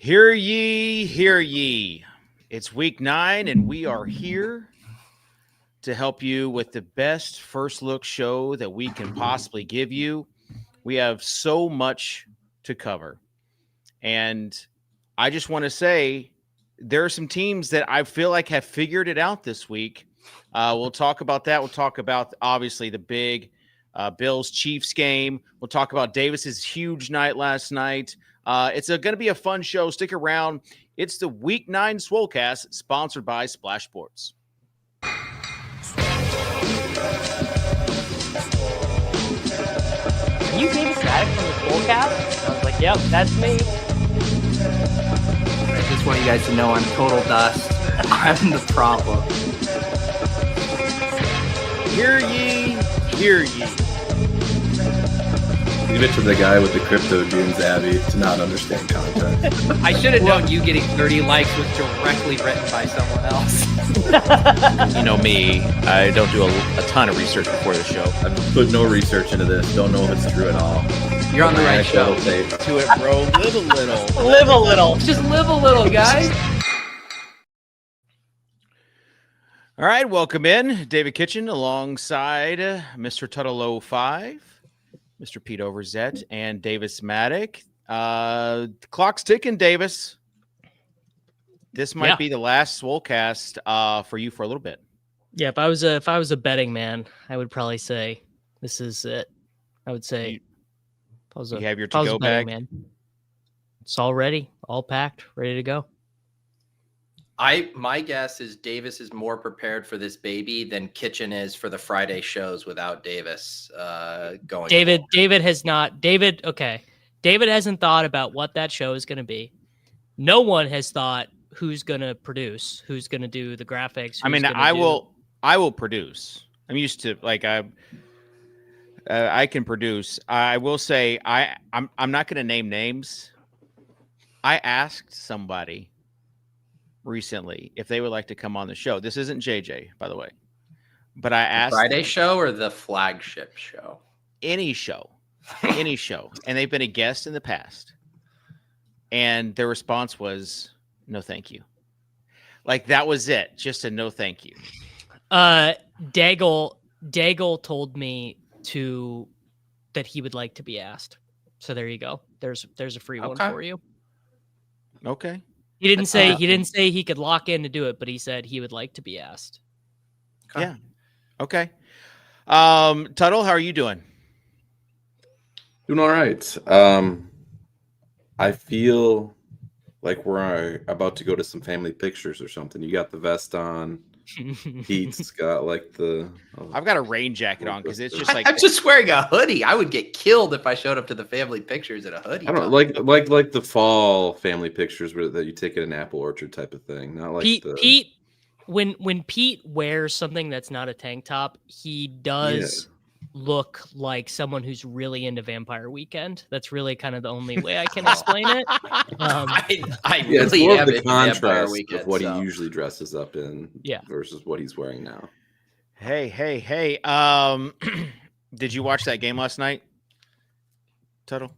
Hear ye, hear ye. It's week 9, and we are here to help you with the best first look show that we can possibly give you. We have so much to cover. And I just want to say there are some teams that I feel like have figured it out this week. We'll talk about that. We'll talk about, obviously, the big Bills-Chiefs game. We'll talk about Davis's huge night last night. It's going to be a fun show. Stick around. It's the Week 9 Swolecast, sponsored by Splash Sports. You Davis Maddox from the Swolecast? I was like, yep, that's me. I just want you guys to know I'm total dust. I'm the problem. Hear ye, hear ye. Leave it to the guy with the crypto dunes, Abby, to not understand context. I should have known you getting 30 likes was directly written by someone else. You know me, I don't do a ton of research before the show. I've put no research into this. Don't know if it's true at all. You're on the right show. To it, bro. Live a little. Live a little. Just live a little, guys. All right, welcome in. David Kitchen alongside Mr. Tuttle 05, Mr. Pete Overzet, and Davis Maddox. The clock's ticking, Davis. This might be the last Swolecast for you for a little bit. Yeah, if I was a betting man, I would probably say this is it. I would say you have your to-go bag, man. It's all ready, all packed, ready to go. My guess is Davis is more prepared for this baby than Kitchen is for the Friday shows without Davis going. David hasn't thought about what that show is going to be. No one has thought who's going to produce, who's going to do the graphics. I mean, I will produce. I'm used to I can produce. I will say I'm not going to name names. I asked somebody recently if they would like to come on the show. This isn't JJ, by the way, but I asked the Friday show or the flagship show, any show, and they've been a guest in the past, and their response was no, thank you. Like that was it, just a no, thank you. Daigle told me that he would like to be asked. So there you go. There's a free one for you. Okay. He didn't say he could lock in to do it, but he said he would like to be asked. Okay. Yeah. Okay. Tuttle, how are you doing? Doing all right. I feel like we're about to go to some family pictures or something. You got the vest on. Pete's got like I've got a rain jacket on because it's just like I'm just wearing a hoodie. I would get killed if I showed up to the family pictures in a hoodie. I don't like the fall family pictures that you take at an apple orchard type of thing. Not like Pete. When Pete wears something that's not a tank top, he does look like someone who's really into Vampire Weekend. That's really kind of the only way I can explain it. I really it's more am of the into Vampire contrast Weekend, of what he usually dresses up in versus what he's wearing now. Hey. Did you watch that game last night, Tuttle?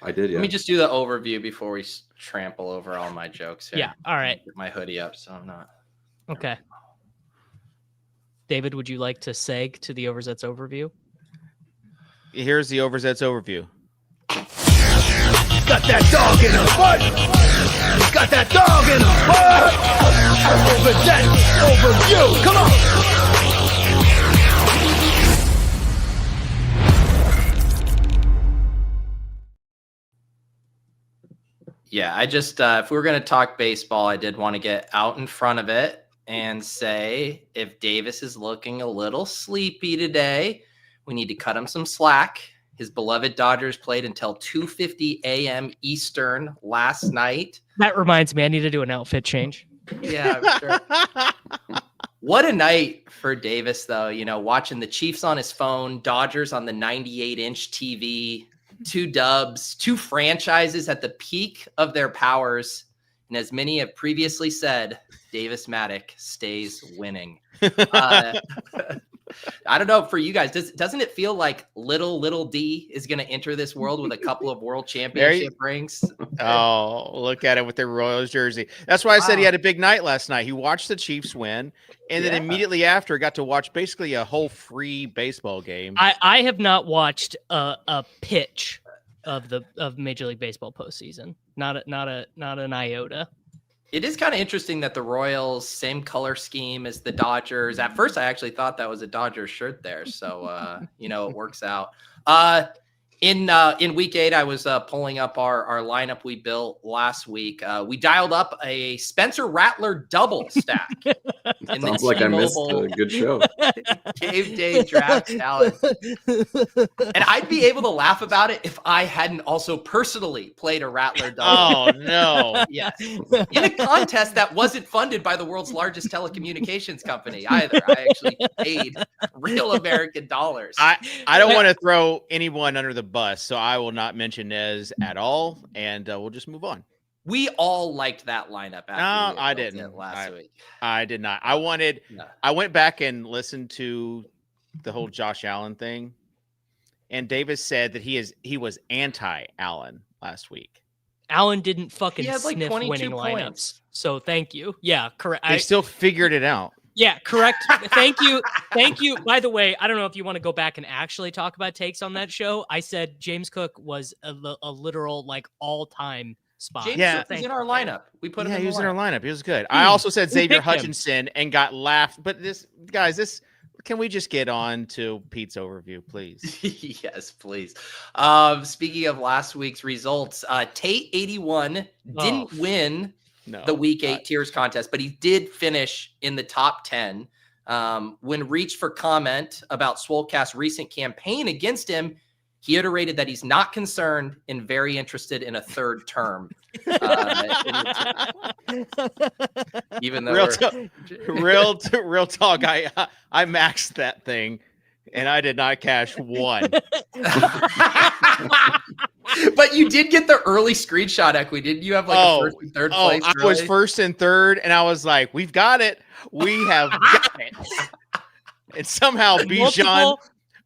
I did, yeah. Let me just do the overview before we trample over all my jokes here. Yeah, all right. Get my hoodie up so I'm not. Okay. David, would you like to seg to the Overzets overview? Here's the Overzets overview. Got that dog in a fight. Got that dog in a fight. Overzets overview. Come on. Yeah, I just if we were going to talk baseball, I did want to get out in front of it and say if Davis is looking a little sleepy today, we need to cut him some slack. His beloved Dodgers played until 2:50 a.m. Eastern last night. That reminds me, I need to do an outfit change. Yeah, I'm sure. What a night for Davis, though. You know, watching the Chiefs on his phone, Dodgers on the 98-inch TV, 2 dubs, 2 franchises at the peak of their powers. And as many have previously said, Davis Maddox stays winning. I don't know for you guys. Doesn't it feel like little D is going to enter this world with a couple of world championship rings? Oh, look at it with the Royals jersey. That's why I said he had a big night last night. He watched the Chiefs win, and then immediately after got to watch basically a whole free baseball game. I have not watched a pitch of Major League Baseball postseason. Not an iota. It is kind of interesting that the Royals, same color scheme as the Dodgers. At first, I actually thought that was a Dodgers shirt there. So, it works out. In week 8, I was pulling up our lineup we built last week. We dialed up a Spencer Rattler double stack. Sounds like I missed a good show. Game day draft challenge. And I'd be able to laugh about it if I hadn't also personally played a Rattler double. Oh, no. Yes. In a contest that wasn't funded by the world's largest telecommunications company either. I actually paid real American dollars. I don't want to throw anyone under the bus, so I will not mention Nez at all, and we'll just move on. We all liked that lineup. No, I didn't. Last week. I did not. I went back and listened to the whole Josh Allen thing, and Davis said that he was anti-Allen last week. Allen didn't fucking He had like sniff 22 winning points. lineups. So thank you. Yeah, correct. They still figured it out. Yeah, correct. Thank you. Thank you. By the way, I don't know if you want to go back and actually talk about takes on that show. I said James Cook was a literal like all-time spot. James Yeah. Cook was in our lineup. We put him in he was the in our lineup. lineup. He was good. I also said Who Xavier picked him? Hutchinson and got laughed. But can we just get on to Pete's overview, please? Yes, please. Speaking of last week's results, Tate 81 didn't win the week 8 tiers contest, but he did finish in the top 10. When reached for comment about Swolecast's recent campaign against him, he iterated that he's not concerned and very interested in a third term. Even though real talk, I maxed that thing and I did not cash one. But you did get the early screenshot equity. Didn't you have like a first and third place? I was first and third, and I was like, we've got it. We have got it. And somehow Bijan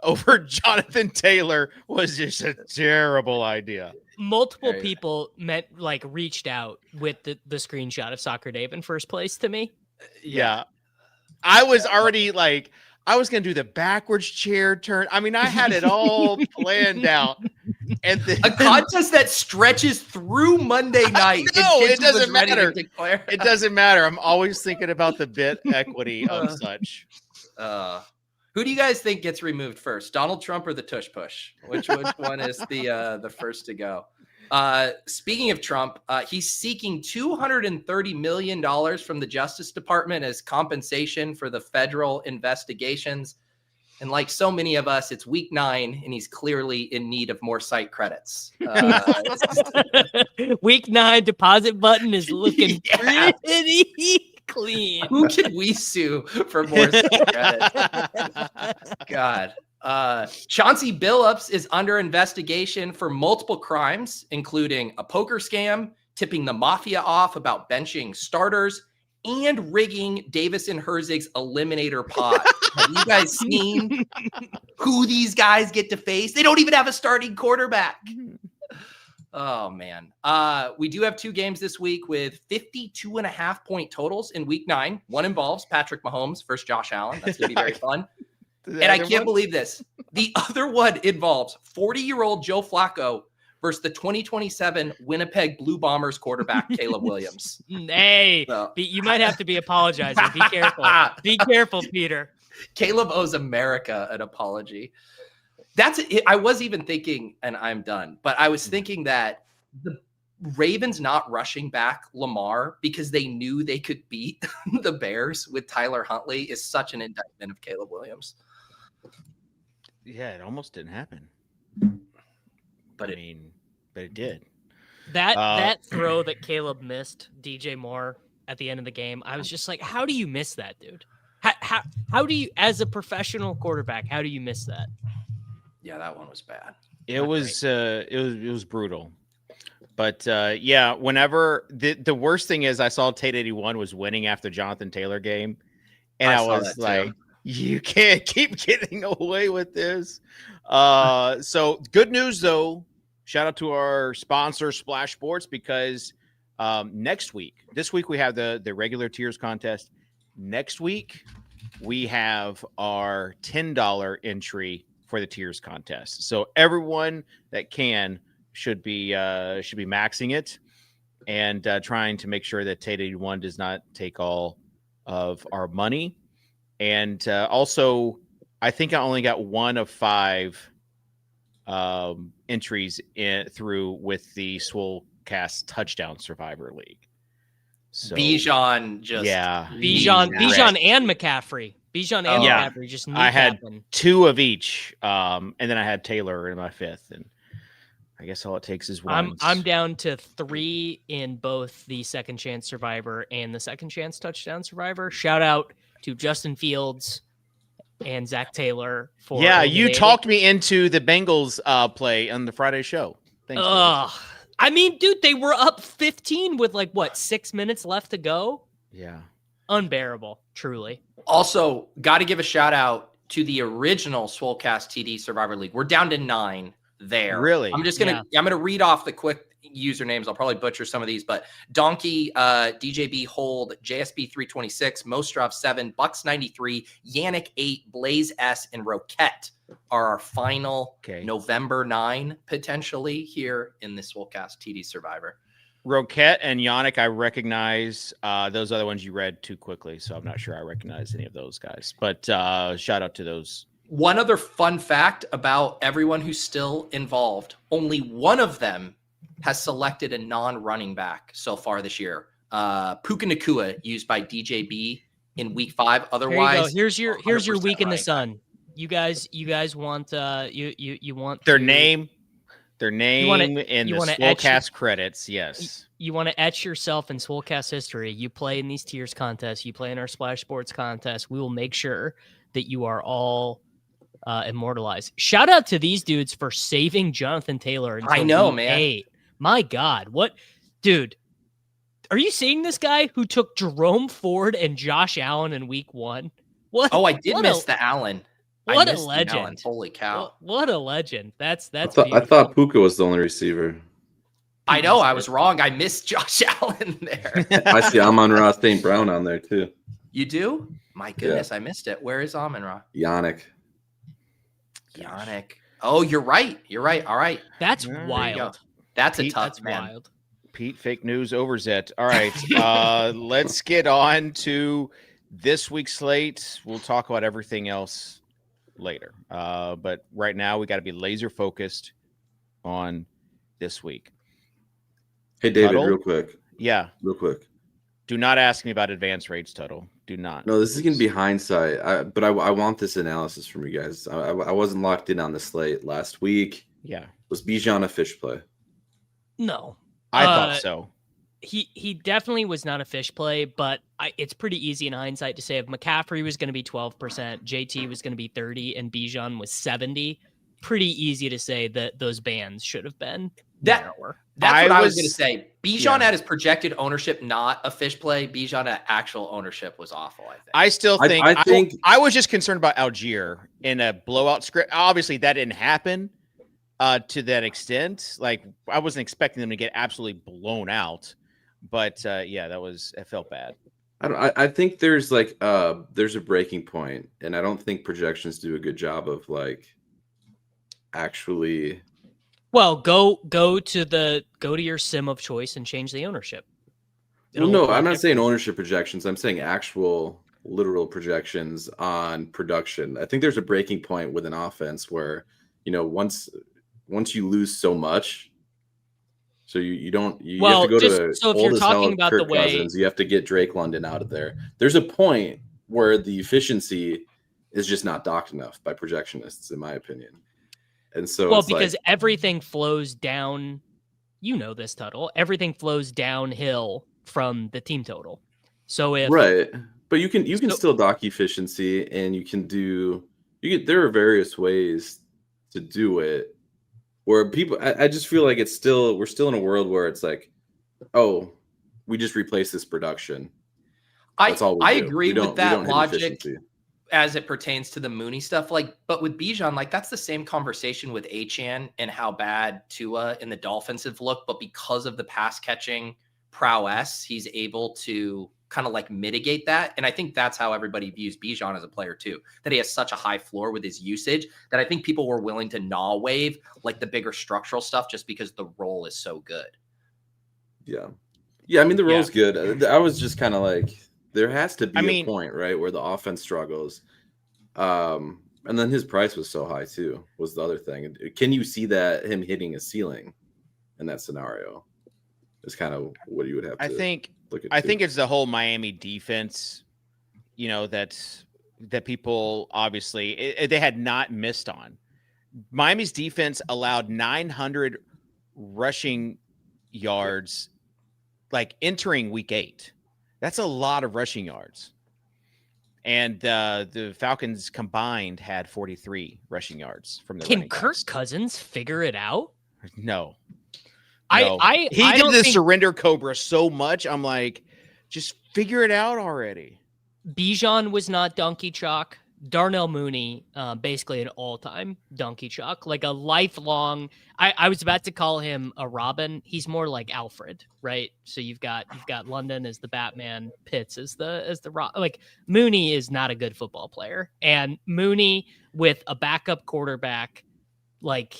over Jonathan Taylor was just a terrible idea. Multiple people reached out with the screenshot of SocrDave in first place to me. Yeah. I was already like, I was going to do the backwards chair turn. I mean, I had it all planned out. And a contest that stretches through Monday night. No, it doesn't matter. It doesn't matter. I'm always thinking about the bit equity of such. Who do you guys think gets removed first, Donald Trump or the tush push? Which one is the first to go? Speaking of Trump, he's seeking $230 million from the Justice Department as compensation for the federal investigations. And like so many of us, it's week 9, and he's clearly in need of more site credits. Week 9 deposit button is looking pretty clean. Who can we sue for more site credits? God. Chauncey Billups is under investigation for multiple crimes, including a poker scam, tipping the mafia off about benching starters, and rigging Davis and Herzig's Eliminator pod. Have you guys seen who these guys get to face? They don't even have a starting quarterback. Oh, man. We do have 2 games this week with 52.5-point totals in week 9. One involves Patrick Mahomes versus Josh Allen. That's going to be very fun. And I can't believe this. The other one involves 40-year-old Joe Flacco versus the 2027 Winnipeg Blue Bombers quarterback, Caleb Williams. Hey, you might have to be apologizing. Be careful. Be careful, Peter. Caleb owes America an apology. That's it. I was even thinking, and I'm done, but I was thinking that the Ravens not rushing back Lamar because they knew they could beat the Bears with Tyler Huntley is such an indictment of Caleb Williams. Yeah, it almost didn't happen. But it did. That throw that Caleb missed, DJ Moore, at the end of the game, I was just like, how do you miss that, dude? How do you, as a professional quarterback, how do you miss that? Yeah, that one was bad. It was brutal. But yeah, whenever the worst thing is I saw Tate 81 was winning after Jonathan Taylor game. And I was like, You can't keep getting away with this. So good news, though. Shout out to our sponsor, Splash Sports, because this week we have the regular tiers contest. Next week, we have our $10 entry for the tiers contest. So everyone that should be maxing it and trying to make sure that Tate 81 does not take all of our money. And also, I think I only got one of 5 entries through with the Swolecast Touchdown Survivor League. So Bijan Bijan and McCaffrey. McCaffrey just I had 2 of each, and then I had Taylor in my 5th, and I guess all it takes is one. I'm down to 3 in both the Second Chance Survivor and the Second Chance Touchdown Survivor. Shout out to Justin Fields and Zach Taylor for you talked me into the Bengals play on the Friday show. Thanks. I mean, dude, they were up 15 with 6 minutes left to go. Yeah. Unbearable, truly. Also, got to give a shout out to the original Swolecast TD Survivor League. We're down to 9 there. Really? I'm gonna read off the quick usernames. I'll probably butcher some of these, but Donkey, DJB Hold, JSB 326, Mostrov 7, Bucks 93, Yannick 8, Blaze S, and Roquette are our final November 9 potentially here in this Swolecast TD Survivor. Roquette and Yannick, I recognize. Those other ones you read too quickly, so I'm not sure I recognize any of those guys. But shout out to those. One other fun fact about everyone who's still involved: only one of them has selected a non-running back so far this year. Puka Nacua used by DJB in week 5. Otherwise, here's your week in the sun. You guys want you want their name in the Swolecast credits. Yes. You want to etch yourself in Swolecast history. You play in these tiers contests. You play in our Splash Sports contest. We will make sure that you are all immortalized. Shout out to these dudes for saving Jonathan Taylor. I know, man. 8. My God, what, dude? Are you seeing this guy who took Jerome Ford and Josh Allen in week 1? What? Oh, I did miss the Allen. What a legend! Holy cow! What a legend! That's. I thought Puka was the only receiver. I know, I was wrong. I missed Josh Allen there. I see Amon-Ra St. Brown on there too. You do? My goodness, I missed it. Where is Amon-Ra? Yannick. Oh, you're right. All right. That's wild. That's a tough man. Wild. Pete, fake news, Overzet. All right, let's get on to this week's slate. We'll talk about everything else later. But right now, we got to be laser focused on this week. Hey, David, Tuttle? real quick. Yeah. Real quick. Do not ask me about advance rates, Tuttle. Do not. No, this is going to be hindsight. But I want this analysis from you guys. I wasn't locked in on the slate last week. Yeah. Was Bijan a fish play? No. I thought so. He definitely was not a fish play, but it's pretty easy in hindsight to say if McCaffrey was going to be 12%, JT was going to be 30%, and Bijan was 70%. Pretty easy to say that those bands should have been narrower. That's what I was going to say. Bijan at his projected ownership, not a fish play. Bijan at actual ownership was awful, I think. I still think I was just concerned about Algier in a blowout script. Obviously, that didn't happen to that extent. Like, I wasn't expecting them to get absolutely blown out. But, it felt bad. I think there's there's a breaking point, and I don't think projections do a good job of actually. Well, go to your sim of choice and change the ownership. No, I'm not saying ownership projections. I'm saying actual literal projections on production. I think there's a breaking point with an offense where, once you lose so much, so you have to go to so if you're talking about Kirk the way Cousins, you have to get Drake London out of there. There's a point where the efficiency is just not docked enough by projectionists, in my opinion. And so, because everything flows down, this Tuttle, everything flows downhill from the team total. So but you can still dock efficiency, and there are various ways to do it. Where people, I just feel like we're still in a world where it's like, oh, we just replace this production. That's all we do. agree with that logic. as it pertains to the Mooney stuff, like, but with Bijan, like that's the same conversation with Achane and how bad Tua and the Dolphins have looked, but because of the pass catching prowess, he's able to kind of like mitigate that. And I think that's how everybody views Bijan as a player too, that he has such a high floor with his usage that I think people were willing to gnaw wave like the bigger structural stuff just because the role is so good. Yeah. Yeah, I mean, the role's good. I was just kind of like, there has to be a point, right, where the offense struggles. And then his price was so high too, was the other thing. Can you see that him hitting a ceiling in that scenario? Is kind of what you would have to look at. I think it's the whole Miami defense, you know, that people obviously they had not missed on. Miami's defense allowed 900 rushing yards like entering week 8. That's a lot of rushing yards. And the Falcons combined had 43 rushing yards from the running backs. Kirk Cousins figure it out? No. I did the surrender cobra so much. I'm like, just figure it out already. Bijan was not donkey chalk. Darnell Mooney, basically an all-time donkey chalk, like a lifelong. I was about to call him a Robin. He's more like Alfred, right? So you've got London as the Batman, Pitts as the like Mooney is not a good football player, and Mooney with a backup quarterback, like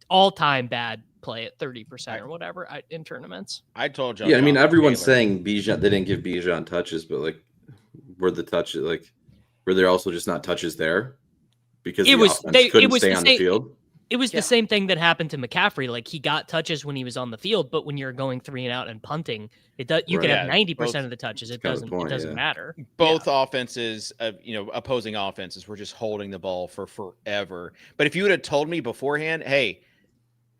all-time bad play at 30% or whatever in tournaments. I told you. Yeah, I mean, everyone's saying Bijan. They didn't give Bijan touches, but like, were the touches like? Were there also just not touches there because the offense couldn't stay on the field? It was the same thing that happened to McCaffrey. Like he got touches when he was on the field, but when you're going 3 and out and punting, you can have 90% of the touches. It doesn't matter. Both offenses, opposing offenses were just holding the ball for forever. But if you would have told me beforehand, hey,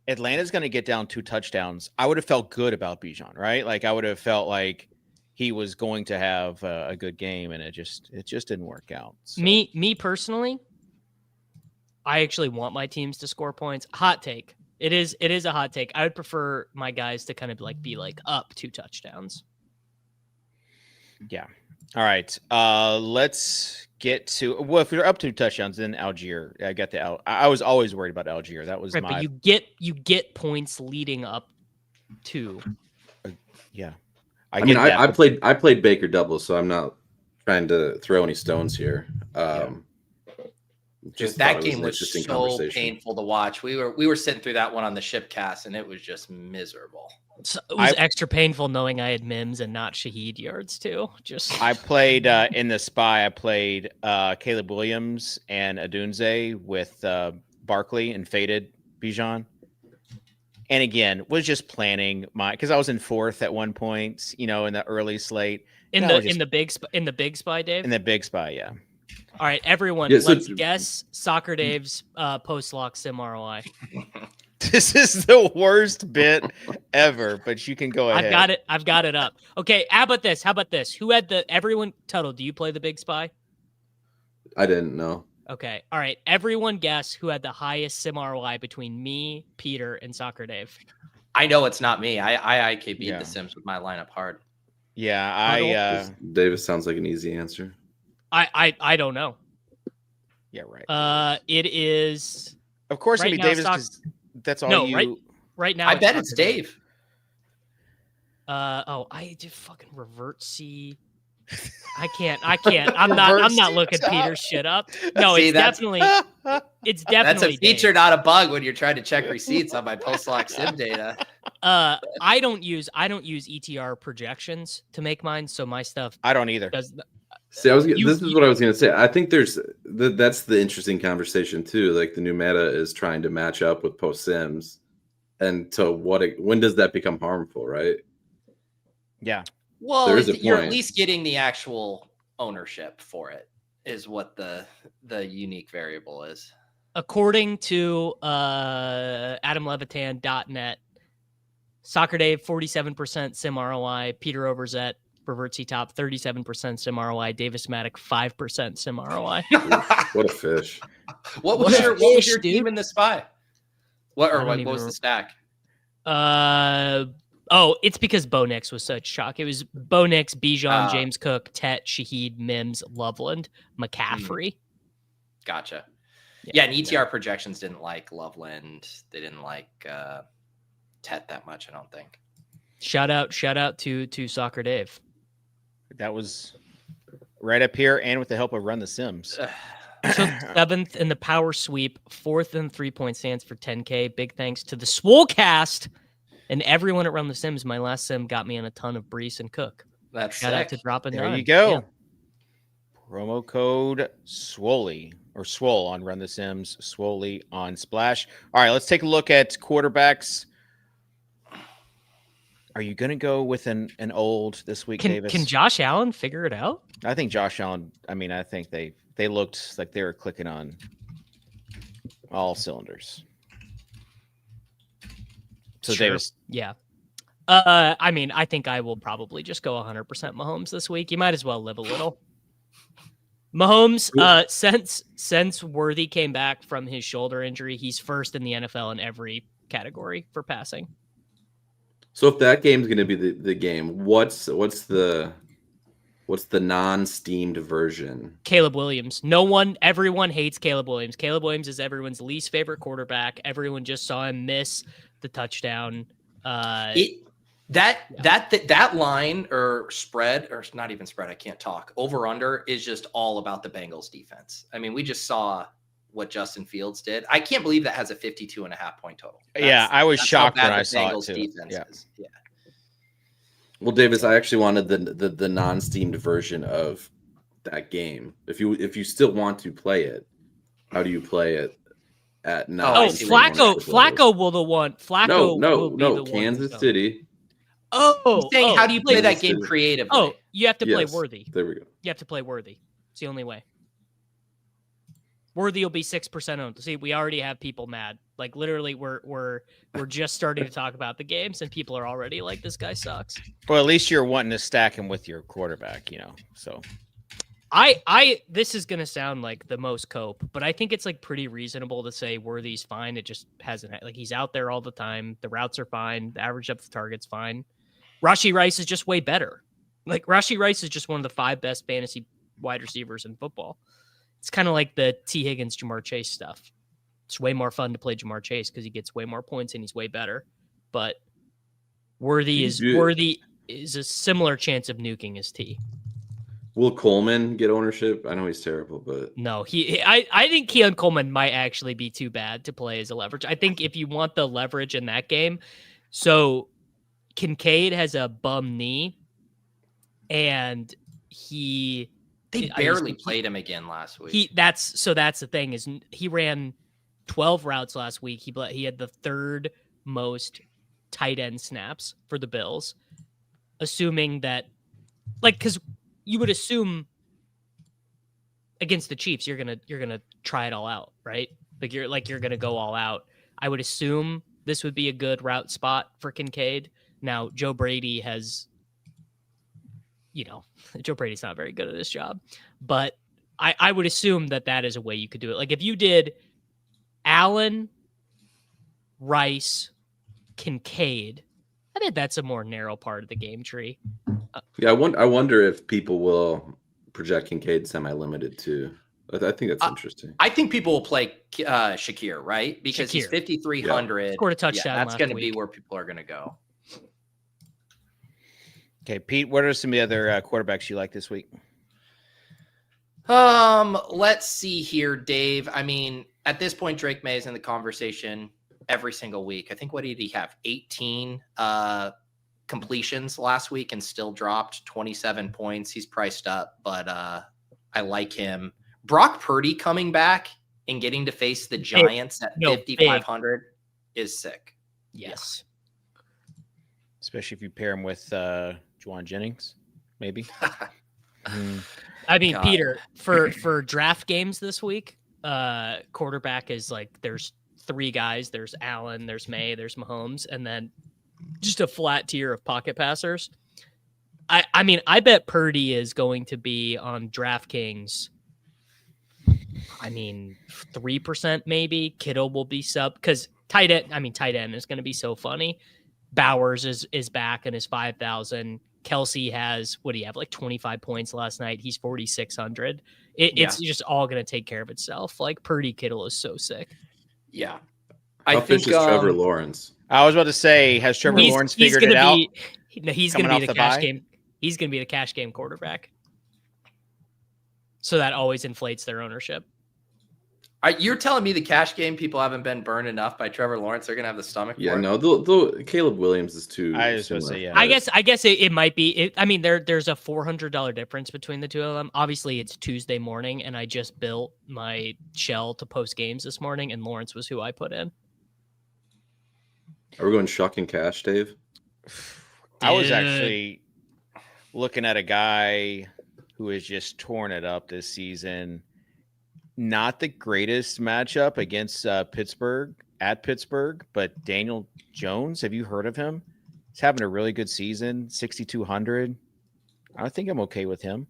Atlanta's going to get down 2 touchdowns, I would have felt good about Bijan, right? Like I would have felt like he was going to have a good game, and it just didn't work out. So. Me personally, I actually want my teams to score points. Hot take. It is a hot take. I would prefer my guys to kind of be up 2 touchdowns. Yeah. All right. Let's get to if you're up 2 touchdowns, then Algier. I got I was always worried about Algier. That was but you get points leading up to. Yeah. I played Baker double, so I'm not trying to throw any stones here. Just that game was so painful to watch. We were sitting through that one on the Shipcast, and it was just miserable. So it was extra painful knowing I had Mims and not Shaheed yards too. I played in the spy. I played Caleb Williams and Adunze with Barkley and faded Bijan. And again, was just planning because I was in 4th at one point, in the early slate. In the big spy, Dave. In the big spy, yeah. All right, everyone, let's guess SocrDave's post-lock sim ROI. This is the worst bit ever, but you can go ahead. I've got it up. Okay, how about this? Who had everyone? Tuttle, do you play the big spy? I didn't know. Okay. All right. Everyone guess who had the highest sim ROI between me, Peter, and SocrDave. I know it's not me. I IKB'd the Sims with my lineup hard. Yeah, Davis sounds like an easy answer. I don't know. Yeah, right. It is. Of course, it'd be Davis because that's all you. Right now, I bet it's Dave. I did fucking revert C. I can't. I'm not looking Peter's shit up. No, it's definitely. That's a feature, Dave. not a bug when you're trying to check receipts on my post-lock sim data. I don't use ETR projections to make mine, so my stuff. I don't either. This is what I was going to say. I think that's the interesting conversation too. Like the new meta is trying to match up with post sims, and to when does that become harmful, right? Yeah. Well, you're at least getting the actual ownership for it is what the unique variable is. According to AdamLevitan.net, SocrDave 47% sim ROI, Peter Overzet, Revertsy Top 37% sim ROI, Davis Maddock 5% sim ROI. What a fish! What was your team in the spy? What was the stack? Oh, it's because Bo Nix was such shock. It was Bo Nix, Bijan, James Cook, Tet, Shaheed, Mims, Loveland, McCaffrey. Gotcha. Yeah. Yeah, and ETR projections didn't like Loveland. They didn't like Tet that much, I don't think. Shout out to SocrDave. That was right up here, and with the help of Run the Sims. Took 7th in the power sweep, 4th in 3-point stance for 10K. Big thanks to the Swolecast and everyone at Run the Sims. My last sim got me in a ton of Brees and Cook. That's Shout out sick. to Drop a There Nine. you go. Yeah. Promo code Swoley or Swole on Run the Sims, Swoley on Splash. All right, let's take a look at quarterbacks. Are you going to go with an old this week, Davis? Can Josh Allen figure it out? I think Josh Allen. I mean, I think they looked like they were clicking on all cylinders. So Sure. Davis, Yeah. I mean, I think I will probably just go 100% Mahomes this week. You might as well live a little. Mahomes, since Worthy came back from his shoulder injury, he's first in the NFL in every category for passing. So if that game's going to be the game, what's the non-steamed version? Caleb Williams. Everyone hates Caleb Williams. Caleb Williams is everyone's least favorite quarterback. Everyone just saw him miss the touchdown. That line or spread, or not even spread, I can't talk. Over under is just all about the Bengals defense. I mean, we just saw what Justin Fields did. I can't believe that has a 52.5 point total. I was shocked when I the saw Bengals it too. defense is. Yeah. Well, Davis, I actually wanted the non-steamed version of that game. If you still want to play it, how do you play it at night? Oh, Flacco will the one. Flacco. No, Kansas City. He's saying, how do you play that game City. creatively? Oh, you have to play Yes, Worthy. There we go. You have to play Worthy. It's the only way. Worthy will be 6% owned. See, we already have people mad. Like literally, we're just starting to talk about the games, and people are already like, "This guy sucks." Well, at least you're wanting to stack him with your quarterback, So this is gonna sound like the most cope, but I think it's like pretty reasonable to say Worthy's fine. It just hasn't like he's out there all the time. The routes are fine. The average depth of target's fine. Rashee Rice is just way better. Like Rashee Rice is just one of the 5 best fantasy wide receivers in football. It's kind of like the T. Higgins, Jamar Chase stuff. It's way more fun to play Jamar Chase because he gets way more points and he's way better. But Worthy is a similar chance of nuking as T. Will Coleman get ownership? I know he's terrible, but No, I think Keon Coleman might actually be too bad to play as a leverage. I think if you want the leverage in that game, so Kincaid has a bum knee, and they barely played him again last week. That's the thing is he ran 12 routes last week. He had the 3rd most tight end snaps for the Bills, assuming that because you would assume against the Chiefs you're gonna try it all out, right? You're gonna go all out. I would assume this would be a good route spot for Kincaid. Now Joe Brady has. Joe Brady's not very good at this job, but I would assume that is a way you could do it. Like if you did Allen, Rice, Kincaid, I think that's a more narrow part of the game tree. I wonder if people will project Kincaid semi-limited too. I think that's interesting. I think people will play Shakir, right? Because he's 5,300. Scored a touchdown. That's going to be where people are going to go. Okay, Pete, what are some of the other quarterbacks you like this week? Let's see here, Dave. I mean, at this point, Drake May is in the conversation every single week. I think what did he have? 18 completions last week and still dropped 27 points. He's priced up, but I like him. Brock Purdy coming back and getting to face the Giants at 5,500 is sick. Yes. Especially if you pair him with Juwan Jennings, maybe. I mean, God. Peter, for draft games this week, quarterback is like there's 3 guys. There's Allen, there's May, there's Mahomes, and then just a flat tier of pocket passers. I mean, I bet Purdy is going to be on DraftKings. I mean, 3% maybe. Kittle will be sub because tight end is going to be so funny. Bowers is back and is 5,000. Kelsey has, what do you have, like 25 points last night? He's 4,600. It's just all going to take care of itself. Like Purdy, Kittle is so sick. Yeah. How fish is Trevor Lawrence? I was about to say, has Trevor Lawrence figured it out? He's going to be the cash game. He's going to be the cash game quarterback. So that always inflates their ownership. You're telling me the cash game people haven't been burned enough by Trevor Lawrence? They're going to have the stomach for it? No, Caleb Williams is too. I was going to say, yeah. I guess it might be. I mean, there's a $400 difference between the two of them. Obviously, it's Tuesday morning, and I just built my shell to post games this morning, and Lawrence was who I put in. Are we going shuck and cash, Dave? I was actually looking at a guy who has just torn it up this season. Not the greatest matchup against Pittsburgh, but Daniel Jones. Have you heard of him? He's having a really good season, 6,200. I think I'm okay with him.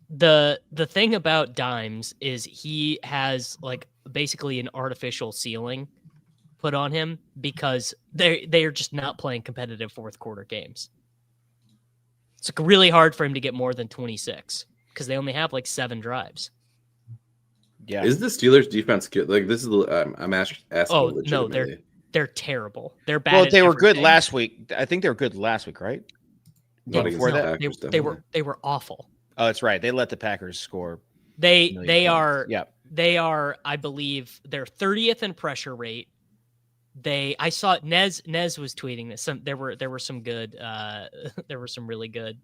The thing about Dimes is he has like basically an artificial ceiling put on him because they are just not playing competitive fourth quarter games. It's like really hard for him to get more than 26 because they only have like 7 drives. Yeah. Is the Steelers defense good? Like this is I'm asking. Oh no, they're terrible. They're bad. Well, they were good everything. last week. I think they were good last week, right? Yeah, before that, they were awful. Oh, that's right. They let the Packers score. They are. Yeah. They are. I believe they're 30th in pressure rate. I saw Nez was tweeting this. There were some good. There were some really good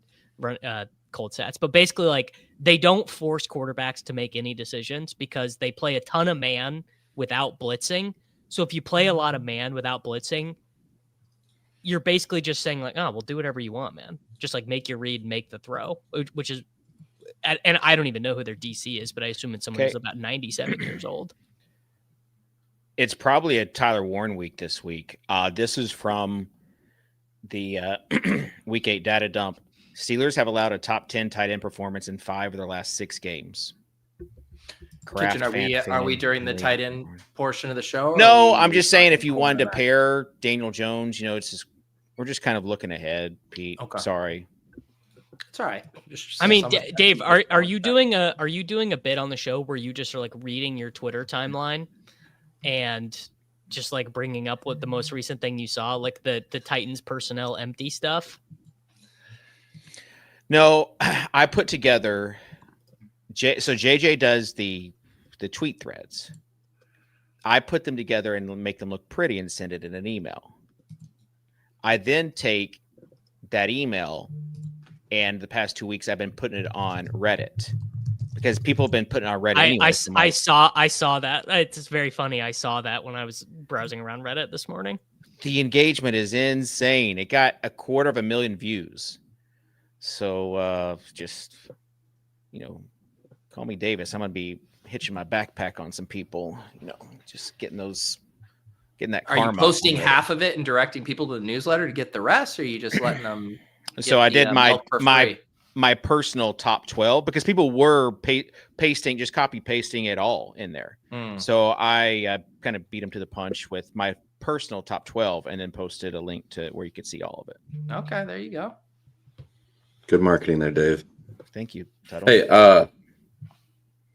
cold stats, but basically like they don't force quarterbacks to make any decisions because they play a ton of man without blitzing. So if you play a lot of man without blitzing, you're basically just saying like, oh, well, do whatever you want, man. Just like make your read, make the throw, which is, and I don't even know who their DC is, but I assume it's someone who's about 97 years old. It's probably a Tyler Warren week this week. This is from the Week 8 data dump. Steelers have allowed a top 10 tight end performance in 5 of their last 6 games. Kitchen, are we during the tight end portion of the show? No, I'm just saying if you wanted to pair Daniel Jones, it's just we're just kind of looking ahead, Pete. Okay. Sorry. It's all right. I mean, Dave, are you doing a bit on the show where you just are like reading your Twitter timeline and just like bringing up what the most recent thing you saw, like the Titans personnel empty stuff? No, I put together. So JJ does the tweet threads. I put them together and make them look pretty and send it in an email. I then take that email, and the past 2 weeks I've been putting it on Reddit because people have been putting it on Reddit. I saw that. It's very funny. I saw that when I was browsing around Reddit this morning. The engagement is insane. It got 250,000 views. So just, call me Davis. I'm going to be hitching my backpack on some people, just getting that karma. Are you posting half of it and directing people to the newsletter to get the rest, or are you just letting them? So I did my personal top 12 because people were pasting, just copy pasting it all in there. So I kind of beat them to the punch with my personal top 12 and then posted a link to where you could see all of it. Okay, there you go. Good marketing there, Dave. Thank you. Hey,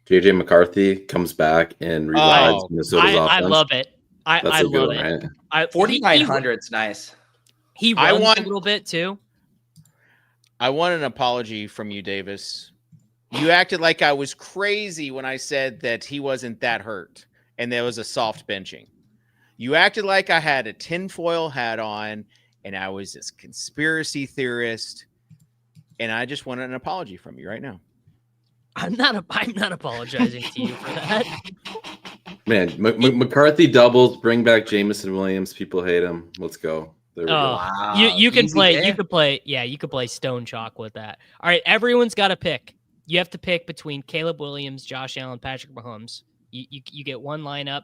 JJ McCarthy comes back and revives Minnesota's offense. I love it. I love it. Right? 4,900 is nice. He runs a little bit too. I want an apology from you, Davis. You acted like I was crazy when I said that he wasn't that hurt and there was a soft benching. You acted like I had a tinfoil hat on and I was this conspiracy theorist. And I just want an apology from you right now. I'm not apologizing to you for that. Man, McCarthy doubles, bring back Jameson Williams. People hate him. Let's go. There we go. Wow. You can play Stone Chalk with that. All right, everyone's got to pick. You have to pick between Caleb Williams, Josh Allen, Patrick Mahomes. You get one lineup,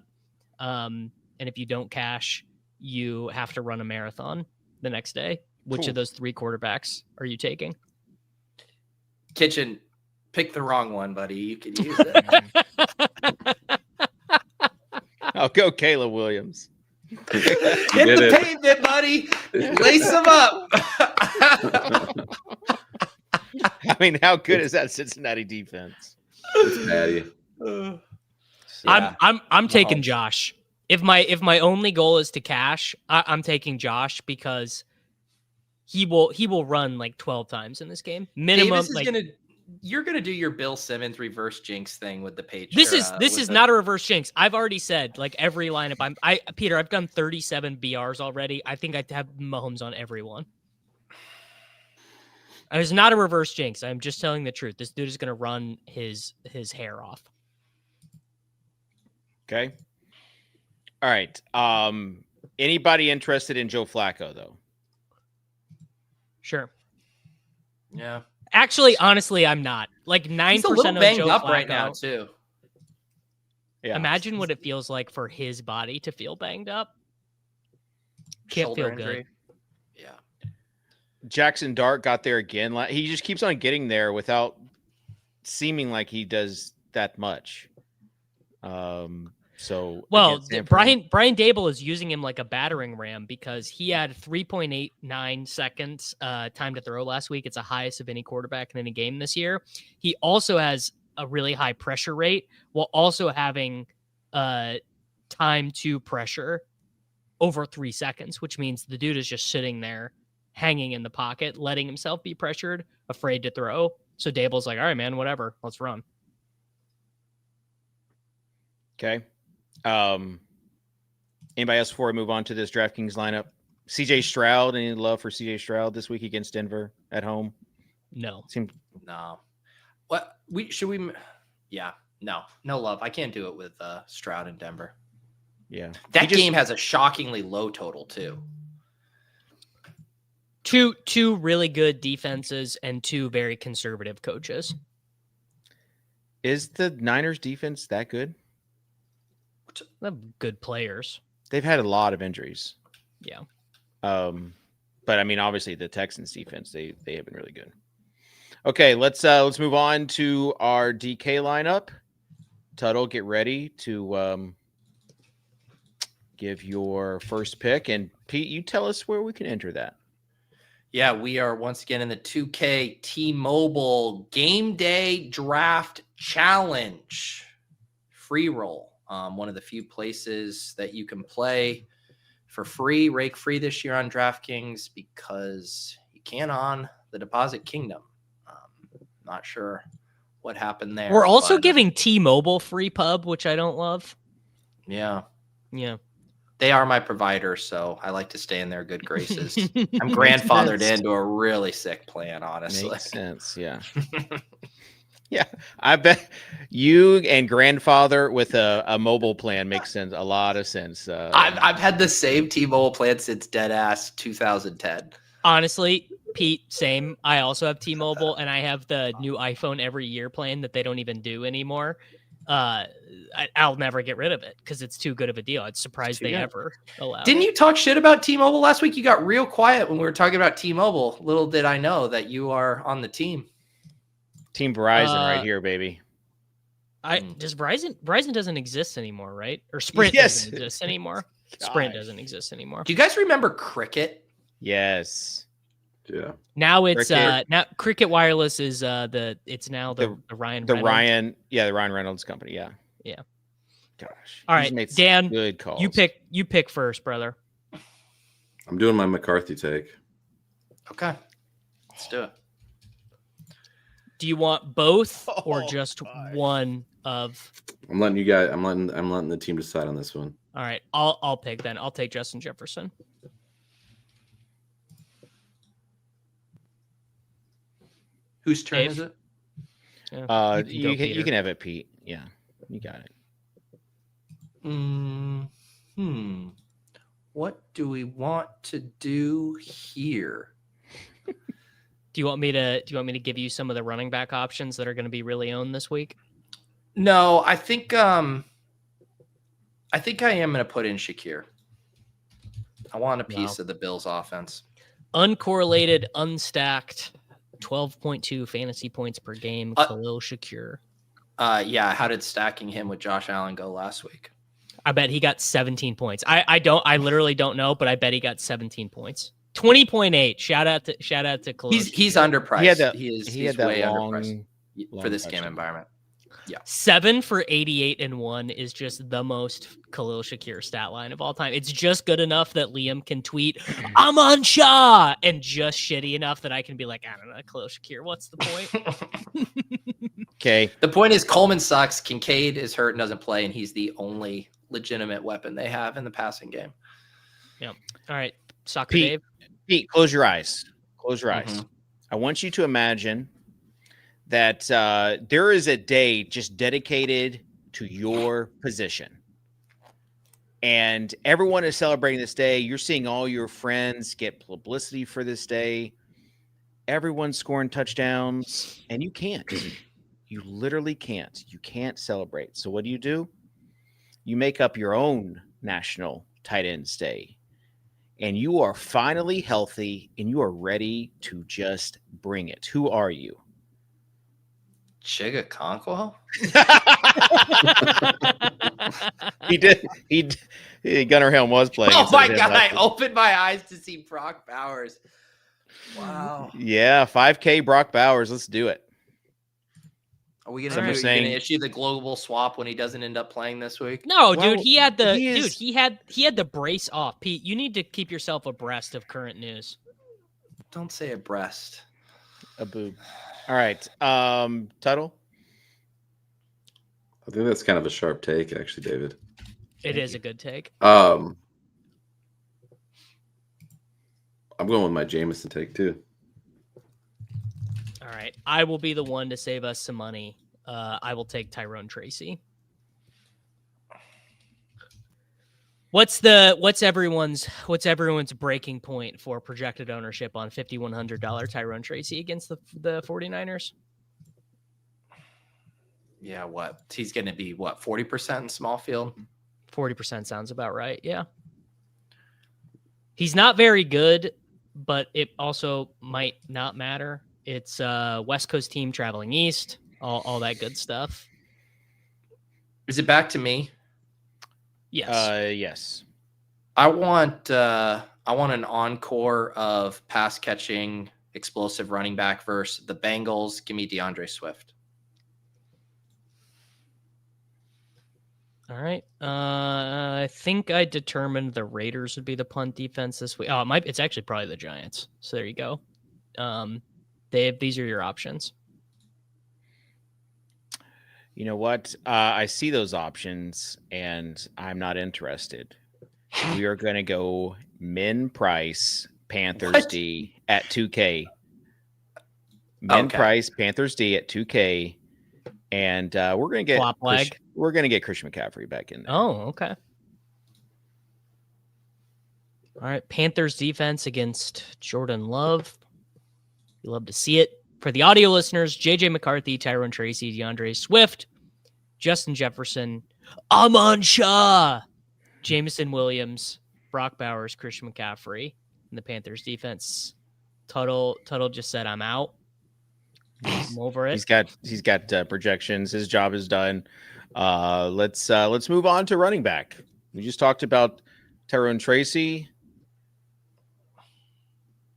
and if you don't cash, you have to run a marathon the next day. Which of those 3 quarterbacks are you taking? Kitchen, pick the wrong one, buddy. You could use it. I'll go Caleb Williams. Hit the pavement, buddy. Lace them up. I mean, how good is that Cincinnati defense? It's Patty. I'm taking Josh. If my only goal is to cash, I'm taking Josh because he will run like 12 times in this game minimum. You're gonna do your Bill Simmons reverse jinx thing with the Patriots. This is not a reverse jinx. I've already said like every lineup. Peter. I've done 37 BRs already. I think I have Mahomes on everyone. It's not a reverse jinx. I'm just telling the truth. This dude is gonna run his hair off. Okay. All right. Anybody interested in Joe Flacco though? Sure. Yeah. Actually, honestly, I'm not. Like 9% He's a little of banged Joe up Flacco, right now too. Yeah. Imagine what it feels like for his body to feel banged up. Can't Shoulder feel injury. good. Yeah. Jackson Dart got there again. He just keeps on getting there without seeming like he does that much. Well, Brian Dable is using him like a battering ram because he had 3.89 seconds time to throw last week. It's the highest of any quarterback in any game this year. He also has a really high pressure rate while also having time to pressure over 3 seconds, which means the dude is just sitting there hanging in the pocket, letting himself be pressured, afraid to throw. So Dable's like, all right, man, whatever, let's run. Okay. Anybody else before I move on to this DraftKings lineup? CJ Stroud, any love for CJ Stroud this week against Denver at home? No. No. What yeah, no love. I can't do it with Stroud in Denver. Yeah. That game has a shockingly low total too. Two really good defenses and two very conservative coaches. Is the Niners defense that good? They have good players. They've had a lot of injuries. Yeah. But I mean, obviously the Texans defense, they have been really good. Okay, let's move on to our DK lineup. Tuttle, get ready to give your first pick. And Pete, you tell us where we can enter that. Yeah, we are once again in the 2K T-Mobile Game Day Draft Challenge. Free roll. One of the few places that you can play for free, rake free this year on DraftKings because you can on the Deposit Kingdom. Not sure what happened there. We're also giving T-Mobile free pub, which I don't love. Yeah. Yeah. They are my provider, so I like to stay in their good graces. I'm grandfathered into a really sick plan, honestly. Makes sense, yeah. Yeah, I bet you and grandfather with a mobile plan makes sense. A lot of sense. I've had the same T-Mobile plan since dead ass 2010. Honestly, Pete, same. I also have T-Mobile, and I have the new iPhone every year plan that they don't even do anymore. I'll never get rid of it because it's too good of a deal. It's surprised they ever allow. Didn't you talk shit about T-Mobile last week? You got real quiet when we were talking about T-Mobile. Little did I know that you are on the team. Team Verizon right here, baby. Does Verizon doesn't exist anymore, right? Or Sprint doesn't exist anymore. Sprint doesn't exist anymore. Do you guys remember Cricket? Yes. Yeah. Now it's now Cricket Wireless is the Ryan Reynolds company. Yeah. Yeah. Gosh. All right, Dan. Good calls. You pick first, brother. I'm doing my McCarthy take. Okay. Let's do it. Do you want both or just one of? I'm letting you guys. I'm letting the team decide on this one. All right, I'll pick then. I'll take Justin Jefferson. Whose turn is it? Yeah, you can have it, Pete. Yeah, you got it. What do we want to do here? Do you want me to give you some of the running back options that are going to be really owned this week? No, I think I am going to put in Shakir. I want a piece of the Bills offense. Uncorrelated, unstacked, 12.2 fantasy points per game. Khalil Shakir. Yeah. How did stacking him with Josh Allen go last week? I bet he got 17 points. I literally don't know, but I bet he got 17 points. 20.8. Shout out to Kalosh. He's underpriced. He had that way long underpriced for this game touchdown. environment. Yeah. 7 for 88-1 is just the most Khalil Shakir stat line of all time. It's just good enough that Liam can tweet, I'm on Shaw, and just shitty enough that I can be like, I don't know, Khalil Shakir, what's the point? Okay. The point is Coleman sucks. Kincaid is hurt and doesn't play, and he's the only legitimate weapon they have in the passing game. Yeah. All right. SocrDave. Pete, close your eyes. Close your eyes. I want you to imagine that there is a day just dedicated to your position. And everyone is celebrating this day. You're seeing all your friends get publicity for this day. Everyone's scoring touchdowns, and you can't. You literally can't. You can't celebrate. So what do? You make up your own national tight ends day. And you are finally healthy, and you are ready to just bring it. Who are you? Chiga Conquo? Gunnar Helm was playing. Oh my God. I opened my eyes to see Brock Bowers. Wow. Yeah. 5K Brock Bowers. Let's do it. Are we going to issue the global swap when he doesn't end up playing this week? No, dude, he had the brace off. Pete, you need to keep yourself abreast of current news. Don't say abreast. A boob. All right. Tuttle? I think that's kind of a sharp take, actually, David. It is a good take. I'm going with my Jameson take, too. All right. I will be the one to save us some money. I will take Tyrone Tracy. What's everyone's breaking point for projected ownership on $5,100 Tyrone Tracy against the 49ers? Yeah, what? He's going to be 40% in small field? 40% sounds about right. Yeah. He's not very good, but it also might not matter. It's a West Coast team traveling east, all that good stuff. Is it back to me? Yes. Yes. I want an encore of pass catching explosive running back versus the Bengals. Give me DeAndre Swift. All right. I think I determined the Raiders would be the punt defense this week. Oh, it's actually probably the Giants. So there you go. Dave, these are your options. You know what? I see those options, and I'm not interested. We are going to go min price Panthers D at 2K. Min price Panthers D at 2K, and we're going to get Christian McCaffrey back in there. Oh, okay. All right, Panthers defense against Jordan Love. You love to see it. For the audio listeners, JJ McCarthy, Tyrone Tracy, DeAndre Swift, Justin Jefferson, Amon Shah, Jameson Williams, Brock Bowers, Christian McCaffrey, and the Panthers defense. Tuttle just said, I'm out. I'm over it. He's got projections. His job is done. Let's move on to running back. We just talked about Tyrone Tracy.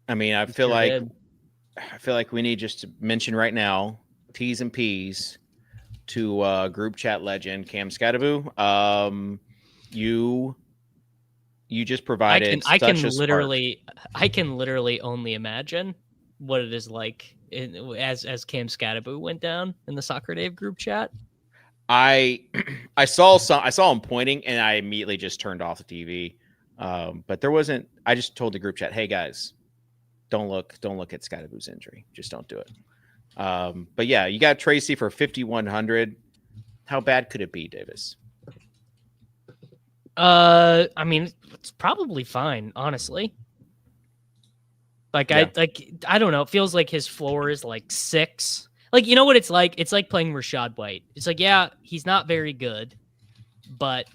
I mean, I feel like we need just to mention right now T's and P's to group chat legend Cam Scadaboo. You just provided. I can literally only imagine what it is like as Cam Scadaboo went down in the SocrDave group chat. I saw him pointing, and I immediately just turned off the TV. But there wasn't. I just told the group chat, "Hey guys, don't look at Scadaboo's injury. Just don't do it." But yeah, you got Tracy for 5,100. How bad could it be, Davis? I mean, it's probably fine, honestly. Like, yeah. I don't know. It feels like his floor is like 6. Like, you know what it's like? It's like playing Rachaad White. It's like, yeah, he's not very good, but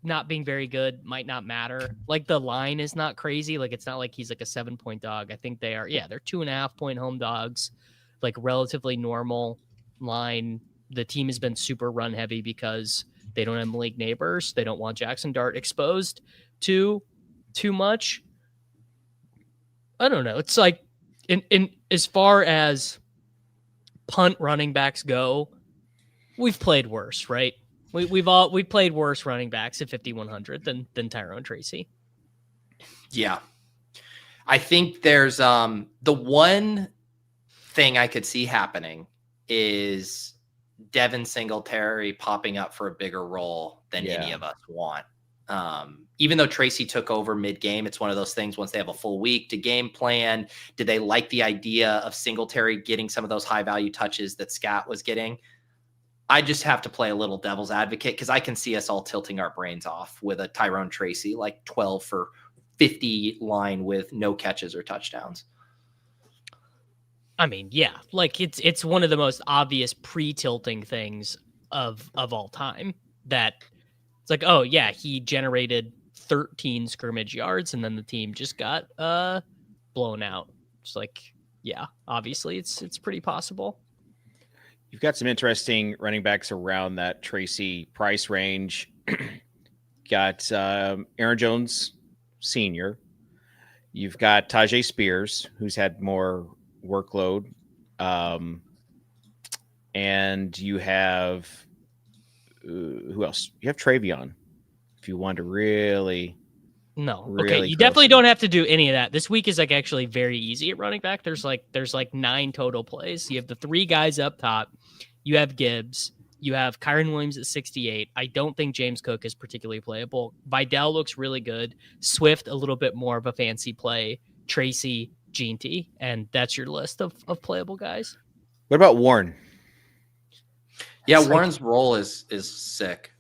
not being very good might not matter. Like, the line is not crazy. Like, it's not like he's like a 7-point dog. I think they're 2.5-point home dogs, like relatively normal line. The team has been super run heavy because They don't have Malik Neighbors. They don't want Jackson Dart exposed to too much. I don't know. It's like in as far as punt running backs go, we've played worse, right? We've played worse running backs at 5,100 than Tyrone Tracy. Yeah. I think there's the one thing I could see happening is Devin Singletary popping up for a bigger role than any of us want. Even though Tracy took over mid-game, it's one of those things once they have a full week to game plan. Did they like the idea of Singletary getting some of those high-value touches that Scott was getting? I just have to play a little devil's advocate because I can see us all tilting our brains off with a Tyrone Tracy, like 12 for 50 line with no catches or touchdowns. I mean, yeah, like it's one of the most obvious pre-tilting things of all time that it's like, oh yeah, he generated 13 scrimmage yards and then the team just got blown out. It's like, yeah, obviously it's pretty possible. You've got some interesting running backs around that Tracy price range. Got Aaron Jones Sr. You've got Tajay Spears, who's had more workload. And you have who else? You have Travion. If you want to really okay, you definitely don't have to do any of that. This week is like actually very easy at running back. There's like 9 total plays. You have the 3 guys up top. You have Gibbs. You have Kyron Williams at 68. I don't think James Cook is particularly playable. Vidal looks really good. Swift, a little bit more of a fancy play. Tracy, Ginty, and that's your list of playable guys. What about Warren? Yeah, Warren's role is sick.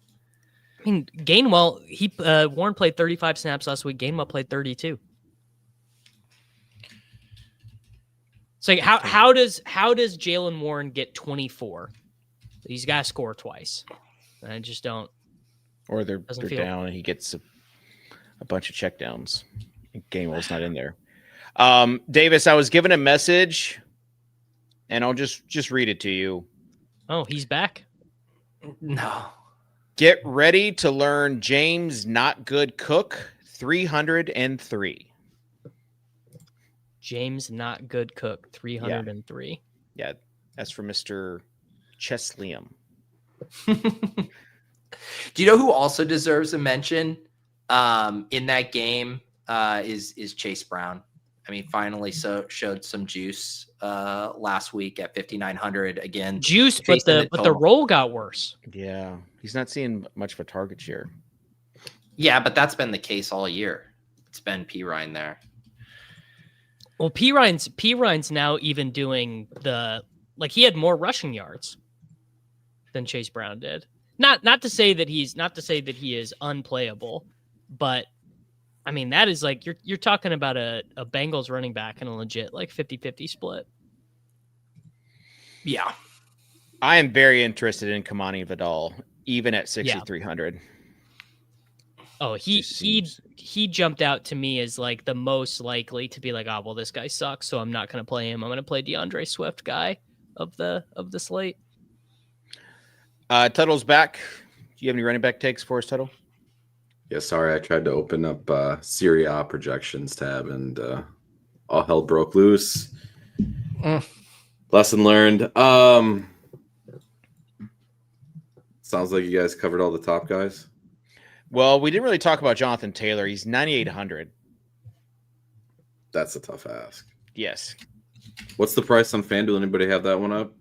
I mean, Gainwell, Warren played 35 snaps last week. Gainwell played 32. So how does Jaylen Warren get 24? He's got to score twice. I just don't. Or they're down and he gets a bunch of checkdowns. Gainwell's not in there. Davis, I was given a message, and I'll just read it to you. Oh, he's back? No. Get ready to learn James Not Good Cook 303. James Not Good Cook 303. Yeah, that's for Mr. Cheslium. Do you know who also deserves a mention in that game is Chase Brown. I mean, finally showed some juice last week at 5,900 again. Juice, but the roll got worse. Yeah, he's not seeing much of a target share. Yeah, but that's been the case all year. It's been P. Ryan there. Well, P. Ryan's now even doing he had more rushing yards than Chase Brown did. Not to say that he is unplayable, but I mean, that is like you're talking about a Bengals running back and a legit like 50-50 split. Yeah. I am very interested in Kamani Vidal, even at 6,300. Oh, he jumped out to me as like the most likely to be like, oh well, this guy sucks, so I'm not going to play him. I'm going to play DeAndre Swift guy of the slate. Tuttle's back. Do you have any running back takes for us, Tuttle? Yeah, sorry, I tried to open up Serie A projections tab and all hell broke loose. Lesson learned. Sounds like you guys covered all the top guys. Well, we didn't really talk about Jonathan Taylor. He's 9,800. That's a tough ask. Yes. What's the price on FanDuel? Anybody have that one up?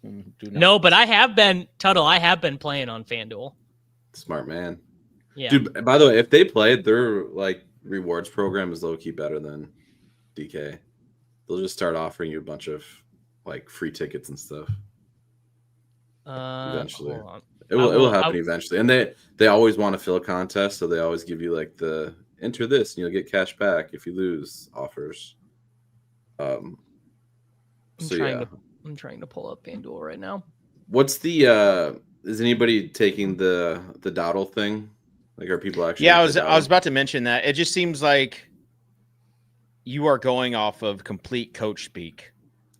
No, but I have been playing on FanDuel. Smart man. Yeah. Dude, by the way, if they played, their like rewards program is low key better than DK. They'll just start offering you a bunch of like free tickets and stuff. Eventually. It will happen eventually. And they always want to fill a contest, so they always give you like the enter this and you'll get cash back if you lose offers. I'm trying to pull up FanDuel right now. What's the is anybody taking the Dowdle thing? Like, are people actually? Yeah, I was about to mention that. It just seems like you are going off of complete coach speak.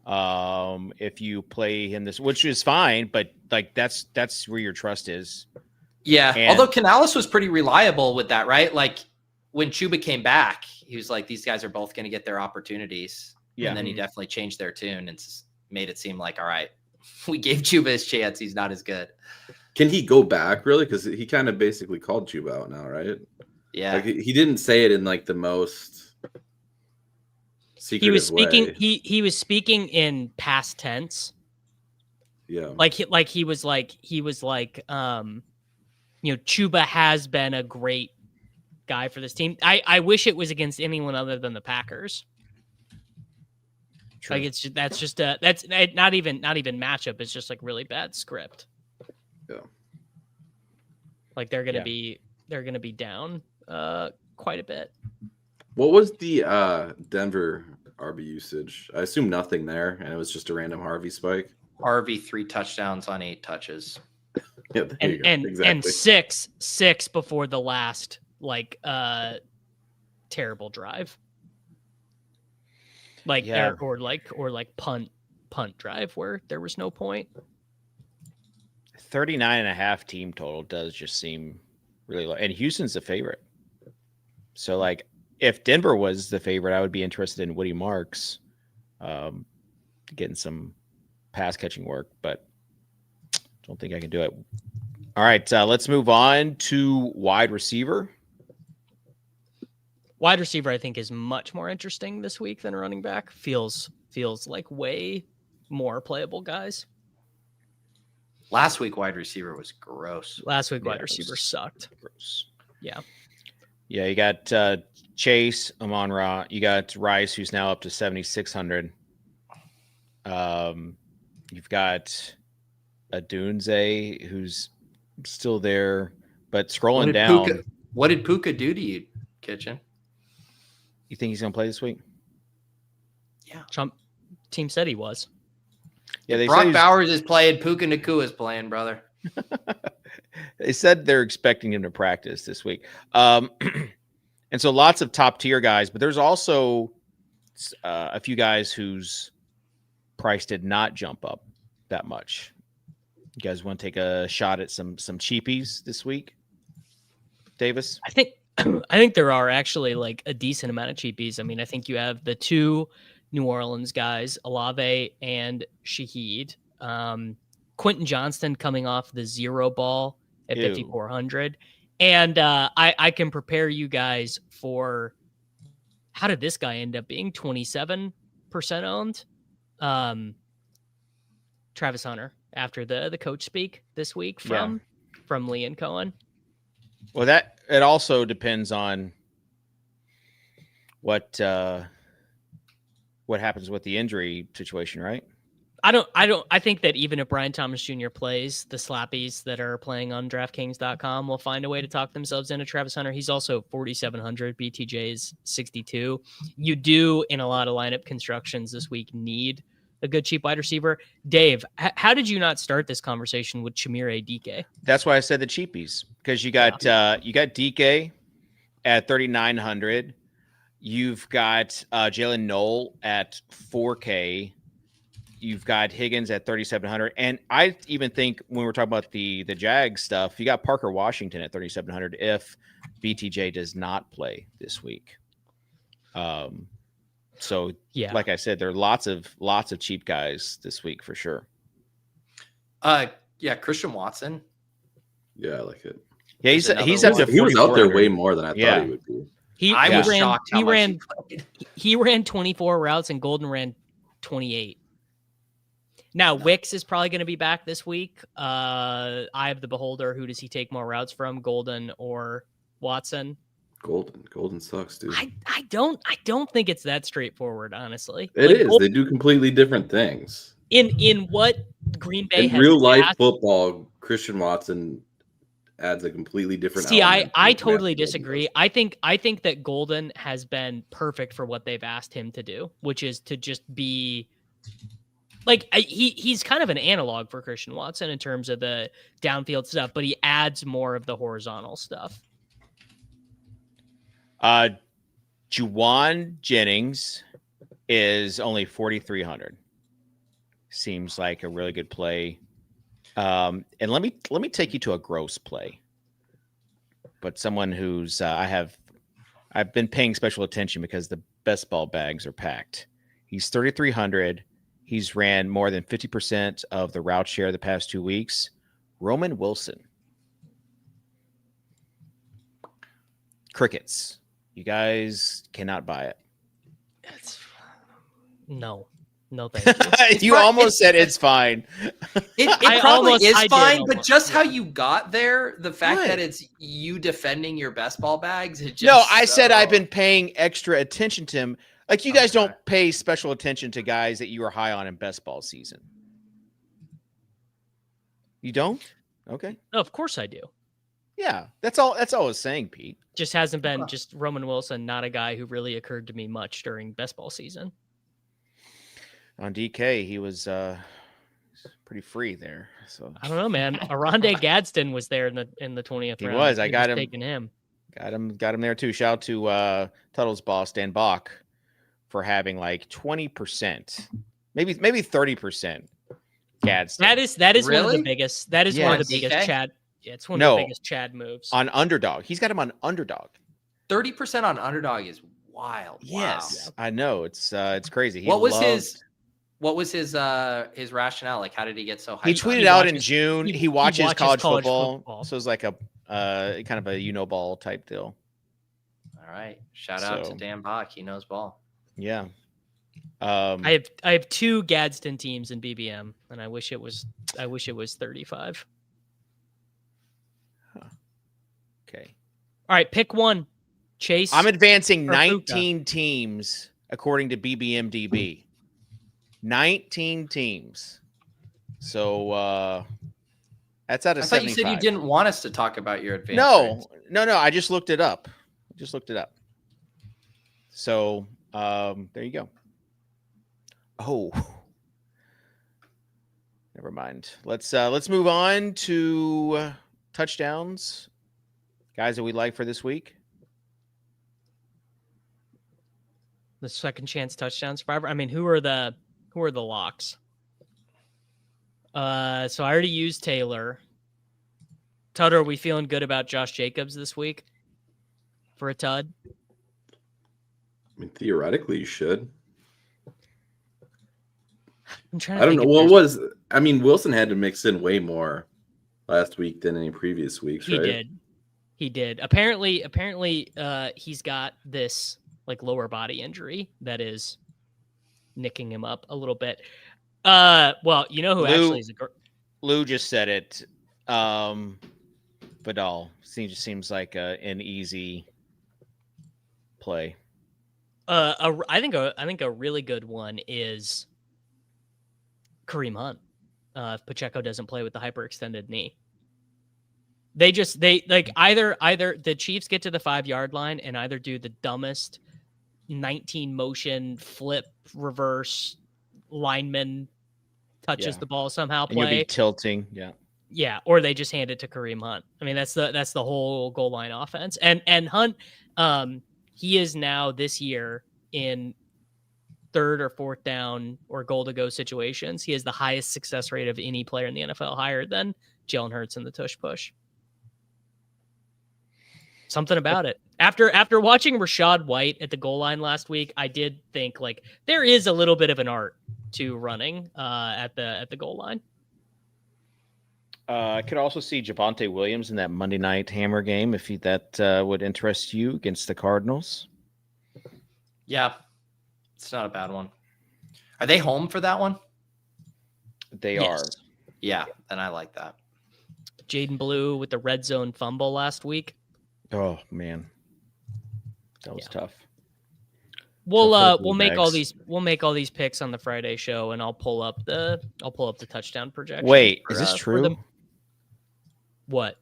If you play him this, which is fine, but like that's where your trust is. Yeah. And- Although Canales was pretty reliable with that, right? Like when Chuba came back, he was like, these guys are both going to get their opportunities. Yeah. And then he definitely changed their tune and made it seem like, all right, we gave Chuba his chance. He's not as good. Can he go back really? Because he kind of basically called Chuba out now, right? Yeah. Like he didn't say it in like the most secretive He was speaking. way. He was speaking in past tense. Yeah. He was like, Chuba has been a great guy for this team. I wish it was against anyone other than the Packers. True. Like that's not even matchup. It's just like really bad script. Yeah. Like they're gonna be down quite a bit. What was the Denver RB usage? I assume nothing there, and it was just a random Harvey spike. Harvey 3 touchdowns on 8 touches. Yeah, there you go. And Exactly. six before the last terrible drive. Or punt drive where there was no point. 39.5 team total does just seem really low. And Houston's the favorite. So like if Denver was the favorite, I would be interested in Woody Marks getting some pass catching work, but don't think I can do it. All right, let's move on to wide receiver. Wide receiver, I think, is much more interesting this week than running back. Feels like way more playable guys. Last week, wide receiver was gross. Last week, wide Yeah, receiver sucked. Gross. Yeah. Yeah, you got Chase, Amon-Ra. You got Rice, who's now up to 7,600. You've got Adunze, who's still there, but scrolling down. What did Puka do to you, Kitchen? You think he's going to play this week? Yeah. Trump team said he was. Yeah, they Brock said Bowers is playing. Puka Nacua is playing, brother. they said they're expecting him to practice this week. And so lots of top tier guys, but there's also a few guys whose price did not jump up that much. You guys want to take a shot at some cheapies this week? Davis? I think there are actually like a decent amount of cheapies. I mean, I think you have the two New Orleans guys, Olave and Shaheed. Quentin Johnston coming off the zero ball at 5,400. And I can prepare you guys for how did this guy end up being 27% owned? Travis Hunter after the coach speak this week from Lee and Cohen. Well, that it also depends on what happens with the injury situation, right? I think that even if Brian Thomas Jr. plays, the slappies that are playing on DraftKings.com will find a way to talk themselves into Travis Hunter. He's also 4,700. BTJ is 62. You do, in a lot of lineup constructions this week, need a good cheap wide receiver. Dave, how did you not start this conversation with Chimere DK? That's why I said the cheapies, because you got DK at 3,900. You've got Jalen Knoll at 4K. You've got Higgins at 3,700. And I even think when we're talking about the Jags stuff, you got Parker Washington at 3,700 if BTJ does not play this week. So yeah, like I said, there are lots of cheap guys this week for sure. Yeah, Christian Watson. Yeah, I like it. Yeah, he's up to he was out there 4,400. way more than I thought he would be. I was shocked how much he ran 24 routes and Golden ran 28. Now Wicks is probably going to be back this week. Eye of the beholder. Who does he take more routes from, Golden or Watson? Golden sucks, dude. I don't think it's that straightforward, honestly. It is. Golden, they do completely different things. In what Green Bay in has real life asked, football, Christian Watson adds a completely different. See, element I to totally Golden disagree. does. I think that Golden has been perfect for what they've asked him to do, which is to just be like he's kind of an analog for Christian Watson in terms of the downfield stuff, but he adds more of the horizontal stuff. Juwan Jennings is only 4,300. Seems like a really good play. And let me take you to a gross play but someone who's I've been paying special attention because the best ball bags are packed. He's 3,300. He's ran more than 50% of the route share the past 2 weeks. Roman Wilson. Crickets. You guys cannot buy it. No, thank you. You almost said it's fine. It probably is fine, but almost, just how you got there, the fact What? that it's you defending your best ball bags, it just No, I said I've been paying extra attention to him. Like you guys Okay. don't pay special attention to guys that you were high on in best ball season. You don't? Okay. No, of course I do. Yeah, that's all I was saying, Pete. Just hasn't been just Roman Wilson, not a guy who really occurred to me much during best ball season. On DK, he was pretty free there. So I don't know, man. Aronde Gadsden was there in the 20th He round. was. I got him. Taking him. got him there too. Shout out to Tuttle's boss Dan Bach for having like 20%, maybe 30% Gadsden. That is one of Really? the biggest. That is Yeah. one of the DK? biggest Chad. Yeah, it's one No. of the biggest Chad moves. on underdog. He's got him on underdog. 30% on underdog is wild. Yes, I know. It's crazy. Wow. What was his rationale? Like, how did he get so hyped? He on tweeted it? out in watches- June. he He watches watches college college football, football. so it's like a kind of a ball type deal. All right. Shout out So- to Dan Bach. He knows ball. Yeah. I have 2 Gadsden teams in BBM, and I wish it was 35. Okay. All right, pick one. Chase. I'm advancing Or Puka. 19 teams according to BBMDB. 19 teams. So that's out of I thought 75. you said you didn't want us to talk about your advanced trades. No. I just looked it up. So there you go. Oh, never mind. Let's move on to touchdowns, guys that we like for this week. The second chance touchdown survivor. I mean, who are the locks? So I already used Taylor. Tud, are we feeling good about Josh Jacobs this week for a Tud? I mean, theoretically, you should. I'm trying to I don't think know. if there's- Wilson had to mix in way more last week than any previous weeks, He right? did. Apparently, he's got this like lower body injury that is nicking him up a little bit. Well, you know who actually is Lou just said it. Vidal seems like an easy play. I think a really good one is Kareem Hunt. If Pacheco doesn't play with the hyperextended knee. They either the Chiefs get to the 5-yard line and either do the dumbest 19 motion flip reverse lineman touches the ball somehow And you'll play. be tilting. Yeah. Yeah, or they just hand it to Kareem Hunt. I mean, that's the whole goal line offense. And Hunt, he is now this year in 3rd or 4th down or goal to go situations. He has the highest success rate of any player in the NFL, higher than Jalen Hurts in the tush push. Something about it. After watching Rashad White at the goal line last week, I did think like there is a little bit of an art to running at the goal line. I could also see Javonte Williams in that Monday night hammer game if that would interest you against the Cardinals. Yeah, it's not a bad one. Are they home for that one? They Yes. are. Yeah, then I like that. Jaden Blue with the red zone fumble last week. Oh man, that was tough. We'll So for the we'll make all Bluebags. these picks on the Friday show, and I'll pull up the touchdown projection. Wait, for, is this for true? the- what?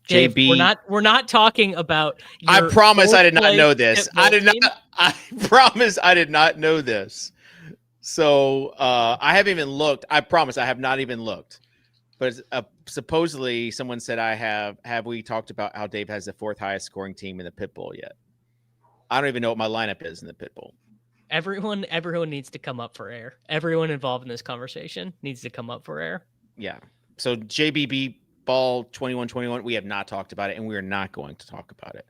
Dave, JB, we're not talking about. I your promise I fourth did not place know this. football I did not. team. I promise I did not know this. So I haven't even looked. I promise I have not even looked. But supposedly someone said have we talked about how Dave has the 4th highest scoring team in the Pit Bowl yet? I don't even know what my lineup is in the Pit Bowl. Everyone needs to come up for air. Everyone involved in this conversation needs to come up for air. Yeah. So JBB Ball 21-21. We have not talked about it, and we are not going to talk about it.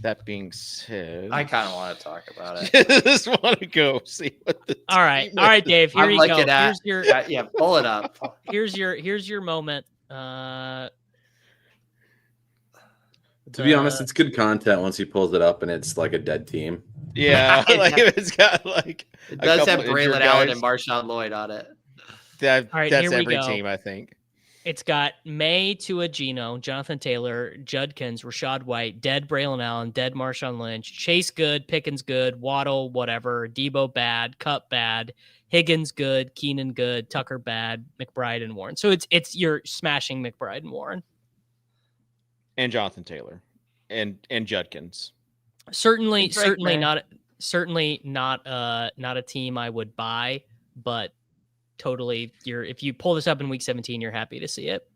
That being said, I kind of want to talk about it. I just want to go see what the All right, Dave. Here I'm you looking go. at Here's your yeah. Pull it up. here's your moment. To be honest, it's good content once he pulls it up and it's like a dead team. Yeah, like if it's got like It a does couple have injured Braylon Allen guys. and Marshawn Lloyd on it. All right, That's here we every go. team, I think. It's got May, Tua Gino, Jonathan Taylor, Judkins, Rashad White, dead Braylon Allen, dead Marshawn Lynch, Chase good, Pickens good, Waddle whatever, Debo bad, Cup bad, Higgins good, Keenan good, Tucker bad, McBride and Warren. So it's you're smashing McBride and Warren. And Jonathan Taylor and Judkins. Certainly not a team I would buy, but totally if you pull this up in week 17, you're happy to see it.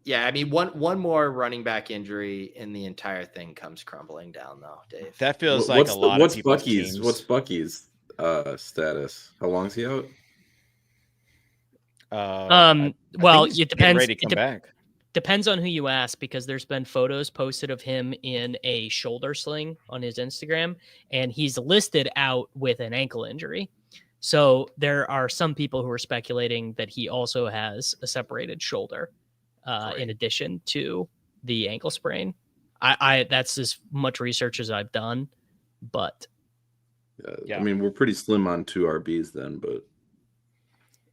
Yeah, I mean one more running back injury and the entire thing comes crumbling down though, Dave. That feels like a lot of people's teams. What's Bucky's status? How long's he out? Well, it depends. Ready to come back. Depends on who you ask, because there's been photos posted of him in a shoulder sling on his Instagram, and he's listed out with an ankle injury. So there are some people who are speculating that he also has a separated shoulder, in addition to the ankle sprain. I that's as much research as I've done, but yeah. I mean, we're pretty slim on 2 RBs then, but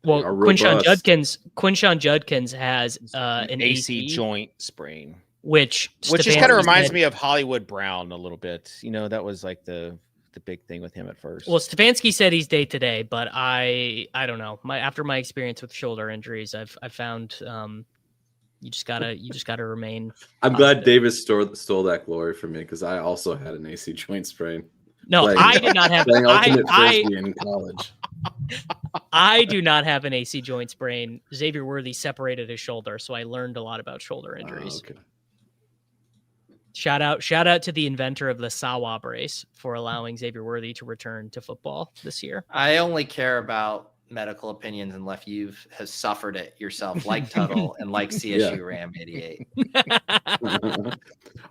well, Quinshon Judkins has an AC joint sprain, which just kind of reminds me of Hollywood Brown a little bit. You know, that was like the big thing with him at first. Well, Stefanski said he's day to day, but I don't know. After my experience with shoulder injuries, I've found you just gotta remain. I'm glad Davis stole that glory from me, because I also had an AC joint sprain. No, I did not have. In college. I do not have an AC joint sprain. Xavier Worthy separated his shoulder, so I learned a lot about shoulder injuries. Okay. Shout out to the inventor of the Sawa brace for allowing Xavier Worthy to return to football this year. I only care about medical opinions unless you have suffered it yourself, like Tuttle and like CSU Ram 88.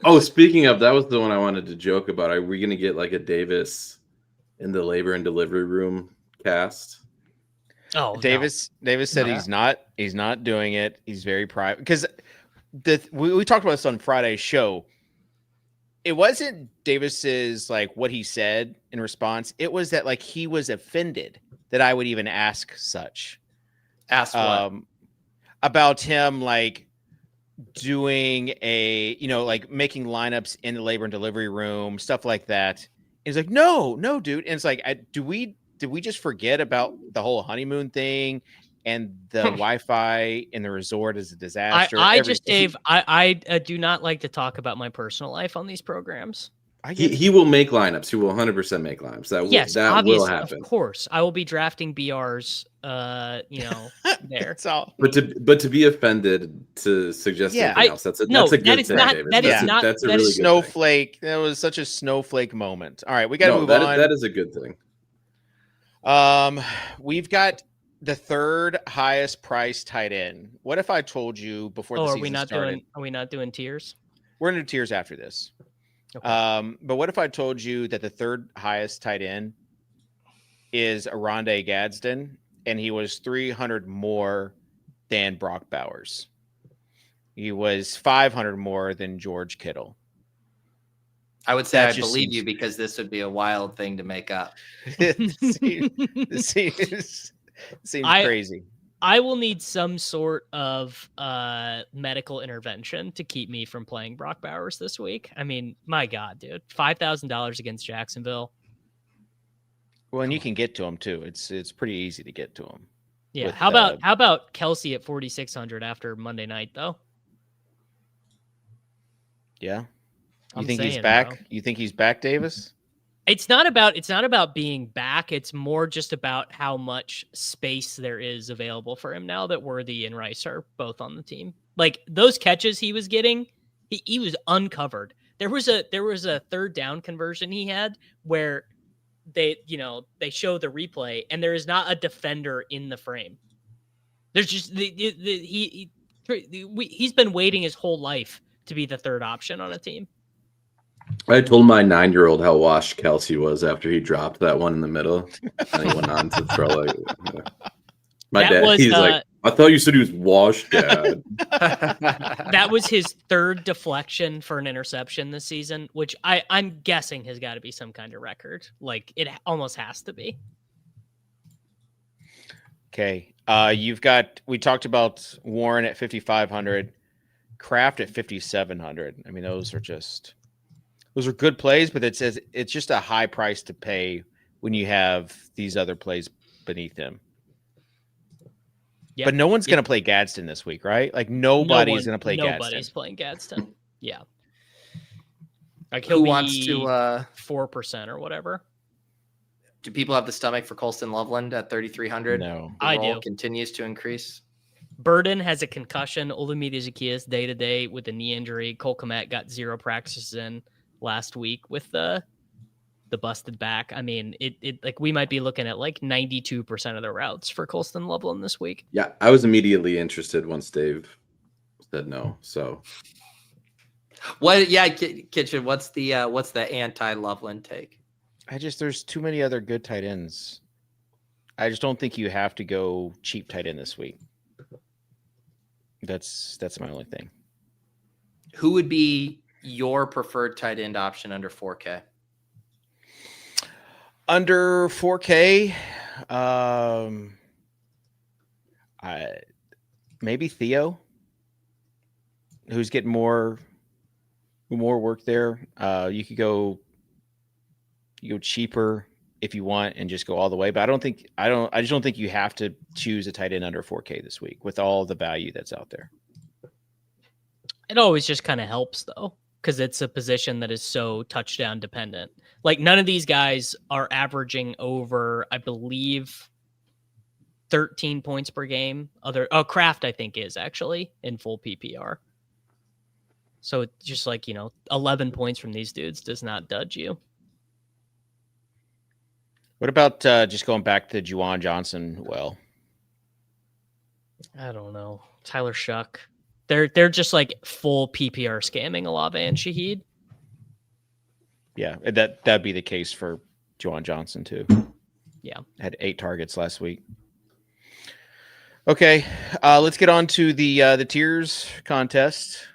Oh, speaking of, that was the one I wanted to joke about. Are we going to get like a Davis in the labor and delivery room cast? Oh, Davis said he's not doing it. He's very private, because we talked about this on Friday's show. It wasn't Davis's like what he said in response. It was that like he was offended that I would even ask such. Ask what? About him like doing like making lineups in the labor and delivery room, stuff like that. And he's like, no, dude. And it's like, did we just forget about the whole honeymoon thing and the Wi-Fi in the resort is a disaster? I do not like to talk about my personal life on these programs. He will make lineups. He will 100% make lineups. That will happen. Of course, I will be drafting BRs. There. That's all. But to be offended to suggest anything else, that's a good thing, David. That's a really good snowflake. That was such a snowflake moment. All right, we got to move on. That is a good thing. We've got the third highest priced tight end. What if I told you before the season started? Are we not doing tiers? We're going to do tiers after this. Okay. But what if I told you that the third highest tight end is Arondé Gadsden, and he was 300 more than Brock Bowers? He was 500 more than George Kittle. I would say I believe you, because this would be a wild thing to make up. It seems crazy. I will need some sort of medical intervention to keep me from playing Brock Bowers this week. I mean, my God, dude, $5,000 against Jacksonville. Well, and you can get to him too. It's pretty easy to get to him. Yeah. How about Kelsey at 4,600 after Monday night though? Yeah. You think he's back? Bro. You think he's back, Davis? It's not about being back. It's more just about how much space there is available for him now that Worthy and Rice are both on the team. Like those catches he was getting, he was uncovered. There was a third down conversion he had where they show the replay and there is not a defender in the frame. There's just he He's been waiting his whole life to be the third option on a team. I told my 9-year-old how washed Kelsey was after he dropped that one in the middle, and he went on to throw like. My That dad, was, he's like, I thought you said he was washed, Dad. That was his third deflection for an interception this season, which I'm guessing has got to be some kind of record. Like, it almost has to be. Okay. We talked about Warren at 5,500, Kraft at 5,700. I mean, those are good plays, but it's just a high price to pay when you have these other plays beneath him. Yep. But no one's going to play Gadsden this week, right? Like nobody's going to play Gadsden. Nobody's playing Gadsden. Yeah. Like who wants to 4% or whatever. Do people have the stomach for Colston Loveland at 3,300? No. I do. Continues to increase. Burden has a concussion. Olamide Zacchaeus day-to-day with a knee injury. Cole Kmet got 0 practices in last week with the busted back. I mean, it like we might be looking at like 92% of the routes for Colston Loveland this week. Yeah, I was immediately interested once Dave said no. So what? Yeah, Kitchen. What's the anti-Loveland take? There's too many other good tight ends. I just don't think you have to go cheap tight end this week. That's my only thing. Who would be your preferred tight end option under 4K? Under 4K, maybe Theo, who's getting more work there. You could go cheaper if you want and just go all the way. But I just don't think you have to choose a tight end under 4K this week with all the value that's out there. It always just kind of helps though, because it's a position that is so touchdown dependent. Like none of these guys are averaging over, I believe, 13 points per game. Kraft, I think, is actually in full PPR. So it's just like, 11 points from these dudes does not dudge you. What about just going back to Juwan Johnson? Well, I don't know. Tyler Shuck. They're just like full PPR scamming Olave and Shaheed. Yeah, that'd be the case for Juwan Johnson too. Yeah, had 8 targets last week. Okay, let's get on to the tiers contest.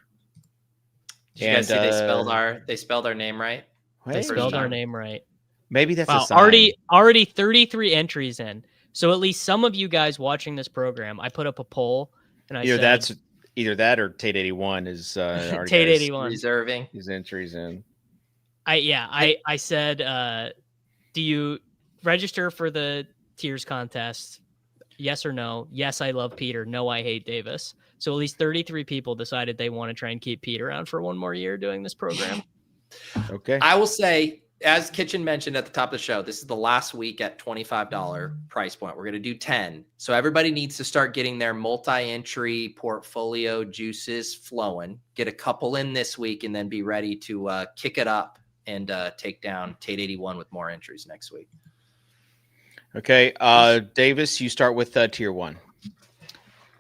Did you guys see they spelled our name right? They spelled our name right. Maybe that's a sign. Already 33 entries in. So at least some of you guys watching this program, I put up a poll and I said either that or Tate 81 is Tate 81 reserving his entries in. I said, do you register for the tiers contest? Yes or no? Yes, I love Peter. No, I hate Davis. So at least 33 people decided they want to try and keep Pete around for one more year doing this program. Okay. I will say, as Kitchen mentioned at the top of the show, this is the last week at $25 price point. We're going to do 10. So everybody needs to start getting their multi-entry portfolio juices flowing. Get a couple in this week and then be ready to kick it up and take down Tate 81 with more entries next week. Okay. Davis, you start with tier 1.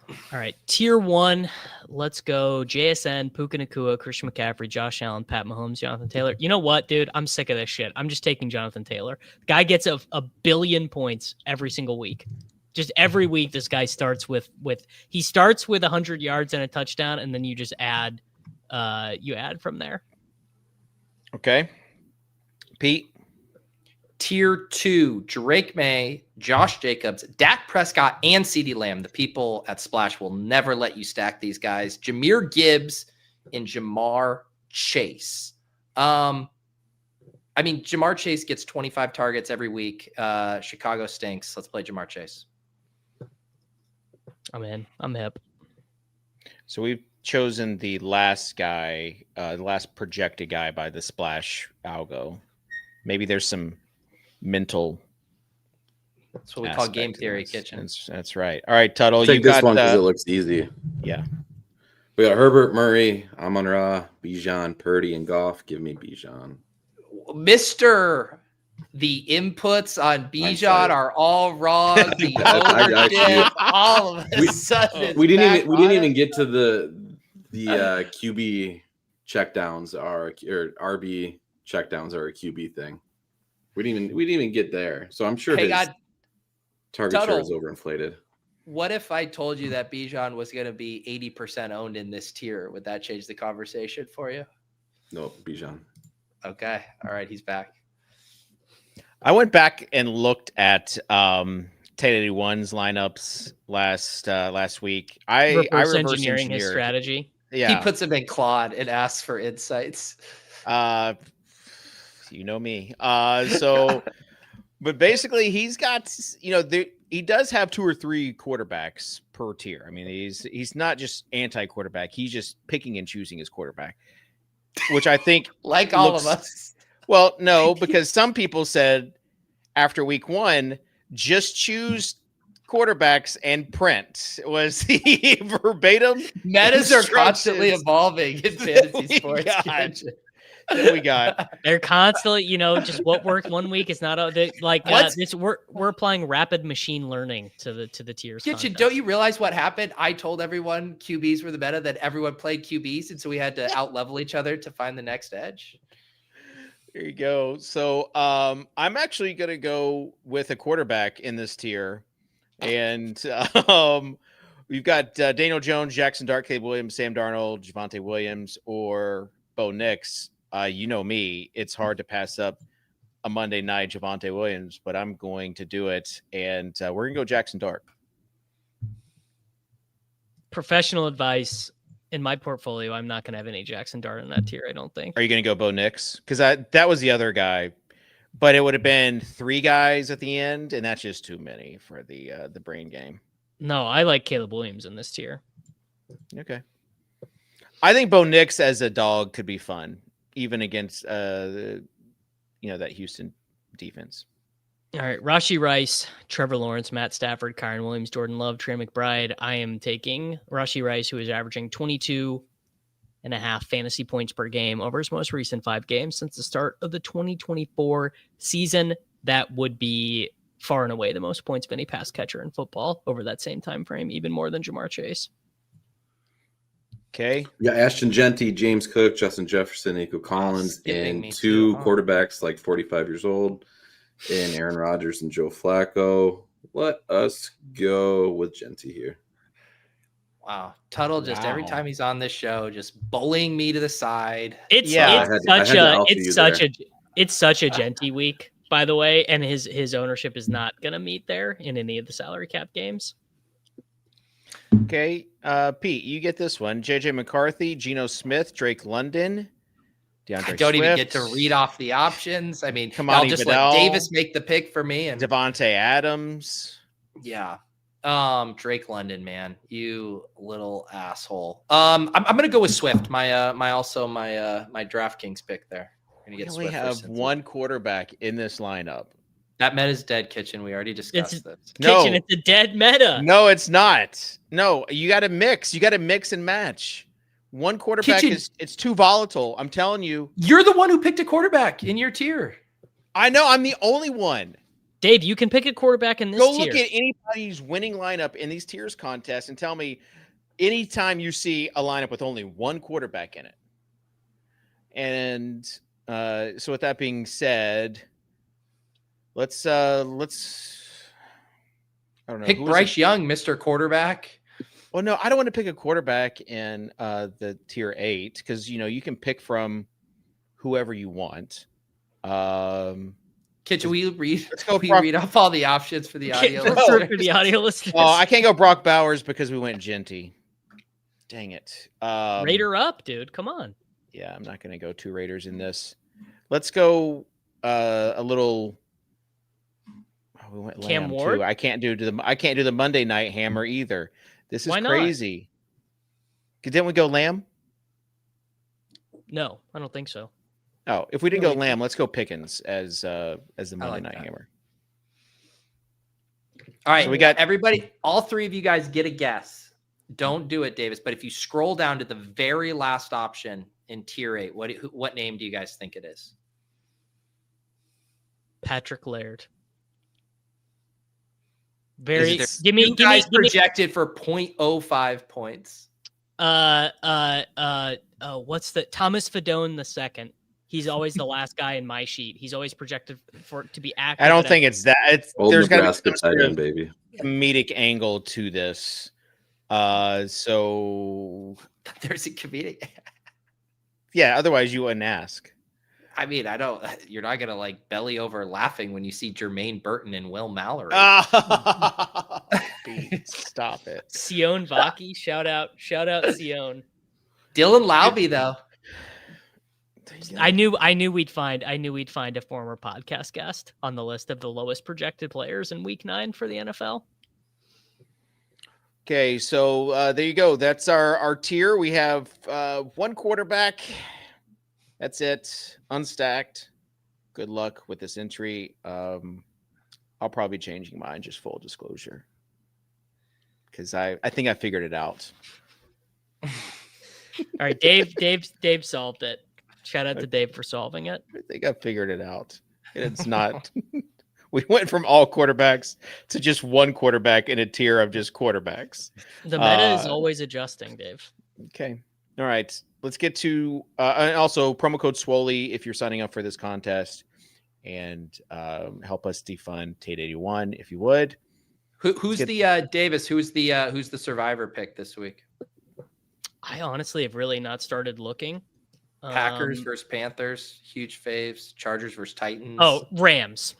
All right. Tier 1. Let's go. JSN, Puka Nacua, Christian McCaffrey, Josh Allen, Pat Mahomes, Jonathan Taylor. You know what, dude? I'm sick of this shit. I'm just taking Jonathan Taylor. The guy gets a billion points every single week. Just every week, this guy starts with 100 yards and a touchdown, and then you just add from there. Okay. Pete? Tier 2, Drake May, Josh Jacobs, Dak Prescott, and CeeDee Lamb. The people at Splash will never let you stack these guys. Jahmyr Gibbs and Jamar Chase. Jamar Chase gets 25 targets every week. Chicago stinks. Let's play Jamar Chase. I'm in. I'm hip. So we've chosen the last guy, the last projected guy by the Splash algo. Maybe there's some mental. That's what we call game theory, Kitchen. That's right. All right, Tuttle. Take this one because it looks easy. Yeah. We got Herbert, Murray, Amon-Ra, Bijan, Purdy, and Goff. Give me Bijan. Mr. The inputs on Bijan Hindsight. are all wrong. The I ownership, all of a sudden, it's we didn't back even on us. get to the QB checkdowns or RB checkdowns are a QB thing. We didn't even get there. So I'm sure Hey, his God, target share is Tuttle. overinflated. What if I told you that Bijan was going to be 80% owned in this tier? Would that change the conversation for you? No, Bijan. Okay. All right. He's back. I went back and looked at 1081's lineups last week. I reverse engineering his engineered. strategy. Yeah, He puts him in Claude and asks for insights. You know me. But basically, he's got he does have 2 or 3 quarterbacks per tier. I mean, he's not just anti-quarterback. He's just picking and choosing his quarterback, which I think Like all of us. Well, no, because some people said after week 1, just choose quarterbacks and print was the verbatim. Metas are constantly evolving in fantasy sports. That we got. They're constantly, just what worked one week is not like this. We're applying rapid machine learning to the tiers. Kitchen, don't you realize what happened? I told everyone QBs were the meta, that everyone played QBs, and so we had to out level each other to find the next edge. There you go. So I'm actually going to go with a quarterback in this tier. And we've got Daniel Jones, Jackson Dart, Caleb Williams, Sam Darnold, Javonte Williams, or Bo Nix. You know me. It's hard to pass up a Monday night Javonte Williams, but I'm going to do it. And we're going to go Jackson Dart. Professional advice. In my portfolio, I'm not going to have any Jackson Dart in that tier, I don't think. Are you going to go Bo Nix? Because that was the other guy, but it would have been 3 guys at the end, and that's just too many for the brain game. No, I like Caleb Williams in this tier. Okay. I think Bo Nix as a dog could be fun, even against that Houston defense. All right, Rashee Rice, Trevor Lawrence, Matt Stafford, Kyron Williams, Jordan Love, Trey McBride. I am taking Rashee Rice, who is averaging 22.5 fantasy points per game over his most recent 5 games since the start of the 2024 season. That would be far and away the most points of any pass catcher in football over that same time frame, even more than Jamar Chase. Okay. Yeah, Ashton Genty, James Cook, Justin Jefferson, Nico Collins, and 2 quarterbacks like 45 years old. And Aaron Rodgers and Joe Flacco. Let us go with Genty here. Wow. Tuttle just every time he's on this show, just bullying me to the side. It's such a Genty week, by the way, and his ownership is not going to meet there in any of the salary cap games. Okay. Pete, you get this one. JJ McCarthy, Geno Smith, Drake London. I don't even get to read off the options. I mean, I'll just let Davis make the pick for me. And Devontae Adams. Yeah. Drake London, man, you little asshole. I'm gonna go with Swift. My DraftKings pick there. We're gonna get we have one quarterback in this lineup. That meta's dead, Kitchen. We already discussed this. Kitchen, it's a dead meta. No, it's not. No, you got to mix. You got to mix and match. One quarterback it's too volatile. I'm telling you. You're the one who picked a quarterback in your tier. I know. I'm the only one. Dave, you can pick a quarterback in this tier. Go look at anybody's winning lineup in these tiers contests and tell me anytime you see a lineup with only one quarterback in it. And so with that being said, let's I don't know. Pick Bryce Young, Mr. Quarterback. Well, no, I don't want to pick a quarterback in the tier 8 because you can pick from whoever you want. Kitchen, will you read? Read off all the options for the audio listeners? For the audio listeners. Oh, I can't go Brock Bowers because we went Genty. Dang it. Raider up, dude. Come on. Yeah, I'm not going to go 2 Raiders in this. Let's go a little. We went Cam Lamb Ward. Too. I can't do the Monday night hammer either. This is crazy. Didn't we go Lamb? No, I don't think so. Oh, if we didn't go Lamb, let's go Pickens as the Monday night hammer. All right, so we got everybody. All 3 of you guys get a guess. Don't do it, Davis. But if you scroll down to the very last option in tier 8, what name do you guys think it is? Patrick Laird. Give me projected for 0.05 points. What's the Thomas Fedone II? He's always the last guy in my sheet. He's always projected for to be active. I don't think it's that. It's Old there's got to be Nebraska some sort tight of end, baby. comedic angle to this. So There's a comedic. yeah. Otherwise, you wouldn't ask. I mean, you're not gonna like belly over laughing when you see Jermaine Burton and Will Mallory. Pete, stop it. Sion Vaki, shout out Sion. Dylan Laube though. I knew we'd find a former podcast guest on the list of the lowest projected players in week 9 for the NFL. Okay, so there you go. That's our tier. We have one quarterback. That's it. Unstacked. Good luck with this entry. I'll probably be changing mine, just full disclosure. Because I think I figured it out. All right, Dave solved it. Shout out to Dave for solving it. I think I figured it out. It's not. We went from all quarterbacks to just one quarterback in a tier of just quarterbacks. The meta is always adjusting, Dave. Okay. All right. Let's get to and also promo code Swoley if you're signing up for this contest, and help us defund Tate 81 if you would. Who's the Davis? Who's the survivor pick this week? I honestly have really not started looking. Packers versus Panthers, huge faves. Chargers versus Titans. Oh, Rams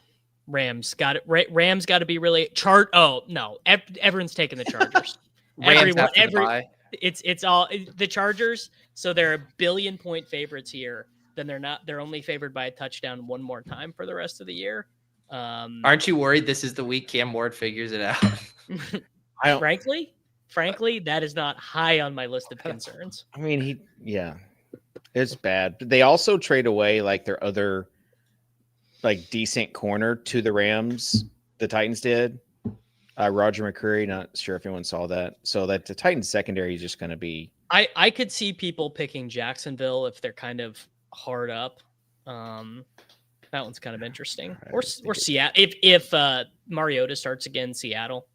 got it. Rams got to be really Oh no, everyone's taking the Chargers. It's all the Chargers. So they're 1 billion point favorites here. Then they're only favored by a touchdown one more time for the rest of the year. Aren't you worried this is the week Cam Ward figures it out? Frankly, that is not high on my list of concerns. I mean, it's bad. But they also trade away like their other like decent corner to the Rams. The Titans did. Roger McCreary, not sure if anyone saw that. So that the Titans secondary is just going to be. I could see people picking Jacksonville if they're kind of hard up. That one's kind of interesting. Or Seattle if Mariota starts again, Seattle.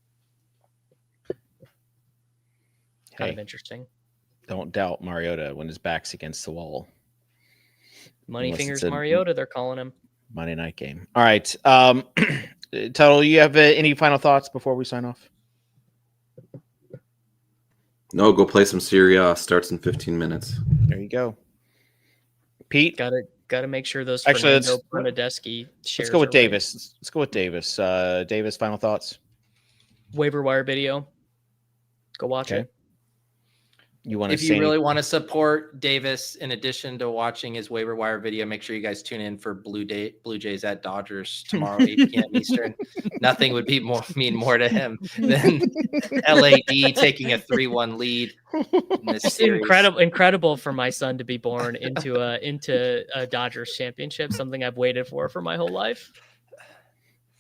Kind of interesting. Don't doubt Mariota when his back's against the wall. Money fingers Mariota, they're calling him. Monday night game. All right. Tuttle, you have any final thoughts before we sign off? No, go play some Serie A. Starts in 15 minutes. There you go. Pete? Got to make sure those Actually, Fernando Bernadeschi shares. Let's go with Davis. Let's go with Davis. Davis, final thoughts? Waiver wire video. Go watch it. If you really want to support Davis, in addition to watching his waiver wire video, make sure you guys tune in for Blue Jays at Dodgers tomorrow, 8 p.m. Eastern. Nothing would mean more to him than LAD taking a 3-1 lead. It's incredible for my son to be born into a Dodgers championship, something I've waited for my whole life.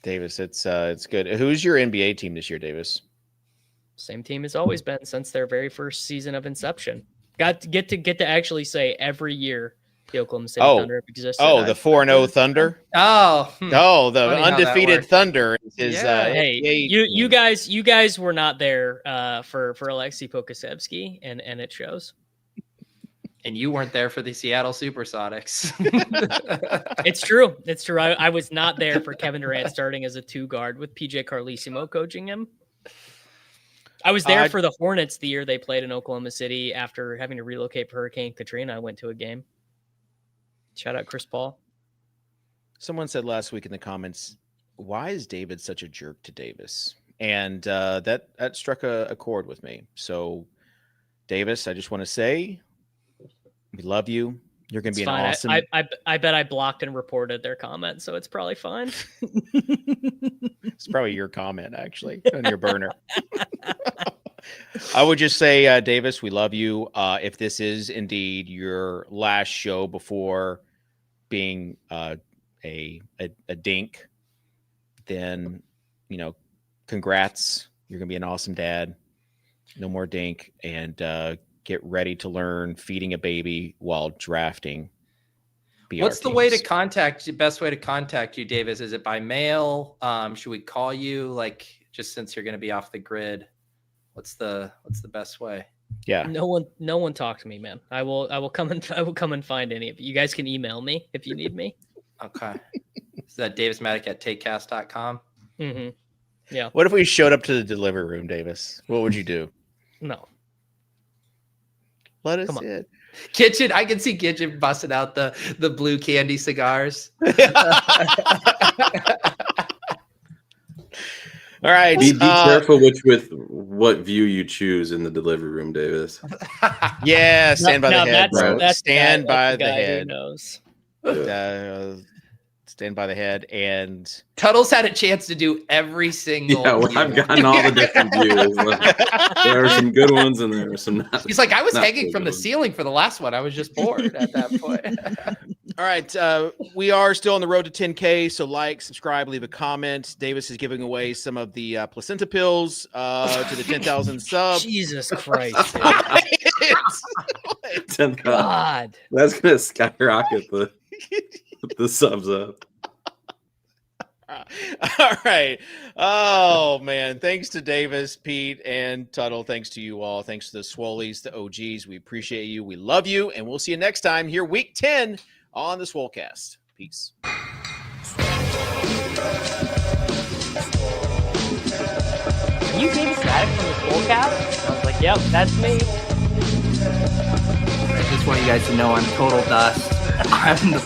Davis, it's good. Who's your NBA team this year, Davis? Same team has always been since their very first season of inception. Get to actually say every year the Oklahoma City Thunder existed. Oh, the 4-0 Thunder. The undefeated Thunder is. Hey, you guys were not there for Alexei Pokasevsky, and it shows. And you weren't there for the Seattle Supersonics. It's true. I was not there for Kevin Durant starting as a 2 guard with PJ Carlesimo coaching him. I was there for the Hornets the year they played in Oklahoma City after having to relocate for Hurricane Katrina. I went to a game. Shout out Chris Paul. Someone said last week in the comments, why is David such a jerk to Davis? And that struck a chord with me. So, Davis, I just want to say, we love you. You're going to be an awesome. I bet I blocked and reported their comment, so it's probably fine. It's probably your comment, actually, on your burner. I would just say, Davis, we love you. If this is indeed your last show before being a dink, then, congrats. You're going to be an awesome dad. No more dink. And get ready to learn feeding a baby while drafting. be What's our the way to teams. contact you? Best way to contact you, Davis? Is it by mail? Should we call you? Like, just since you're going to be off the grid, what's the best way? Yeah. No one talk to me, man. I will come and find any of you. You guys can email me if you need me. Okay. Is that davismatic@takecast.com? Mm-hmm. Yeah. What if we showed up to the delivery room, Davis? What would you do? No. Let us Come on. in. Kitchen, I can see Kitchen busting out the blue candy cigars. All right. Be careful with what view you choose in the delivery room, Davis. Yeah, stand by the head, bro. Stand by the guy who head. knows. Stand by the head. And Tuttle's had a chance to do every single. Yeah, well, view. I've gotten all the different views. There are some good ones and there are some not. He's like, I was not hanging so from the good ceiling for the last one. I was just bored at that point. all right, we are still on the road to 10K. So like, subscribe, leave a comment. Davis is giving away some of the placenta pills to the 10,000 sub. Jesus Christ. dude. 10,000. God. That's gonna skyrocket the subs up. All right. Oh man. Thanks to Davis, Pete, and Tuttle. Thanks to you all. Thanks to the Swolies, the OGs. We appreciate you. We love you, and we'll see you next time here, week 10 on the Swolecast. Peace. Are you Davis Maddox from the Swolecast? I was like, yep, that's me. I just want you guys to know I'm total dust. I'm the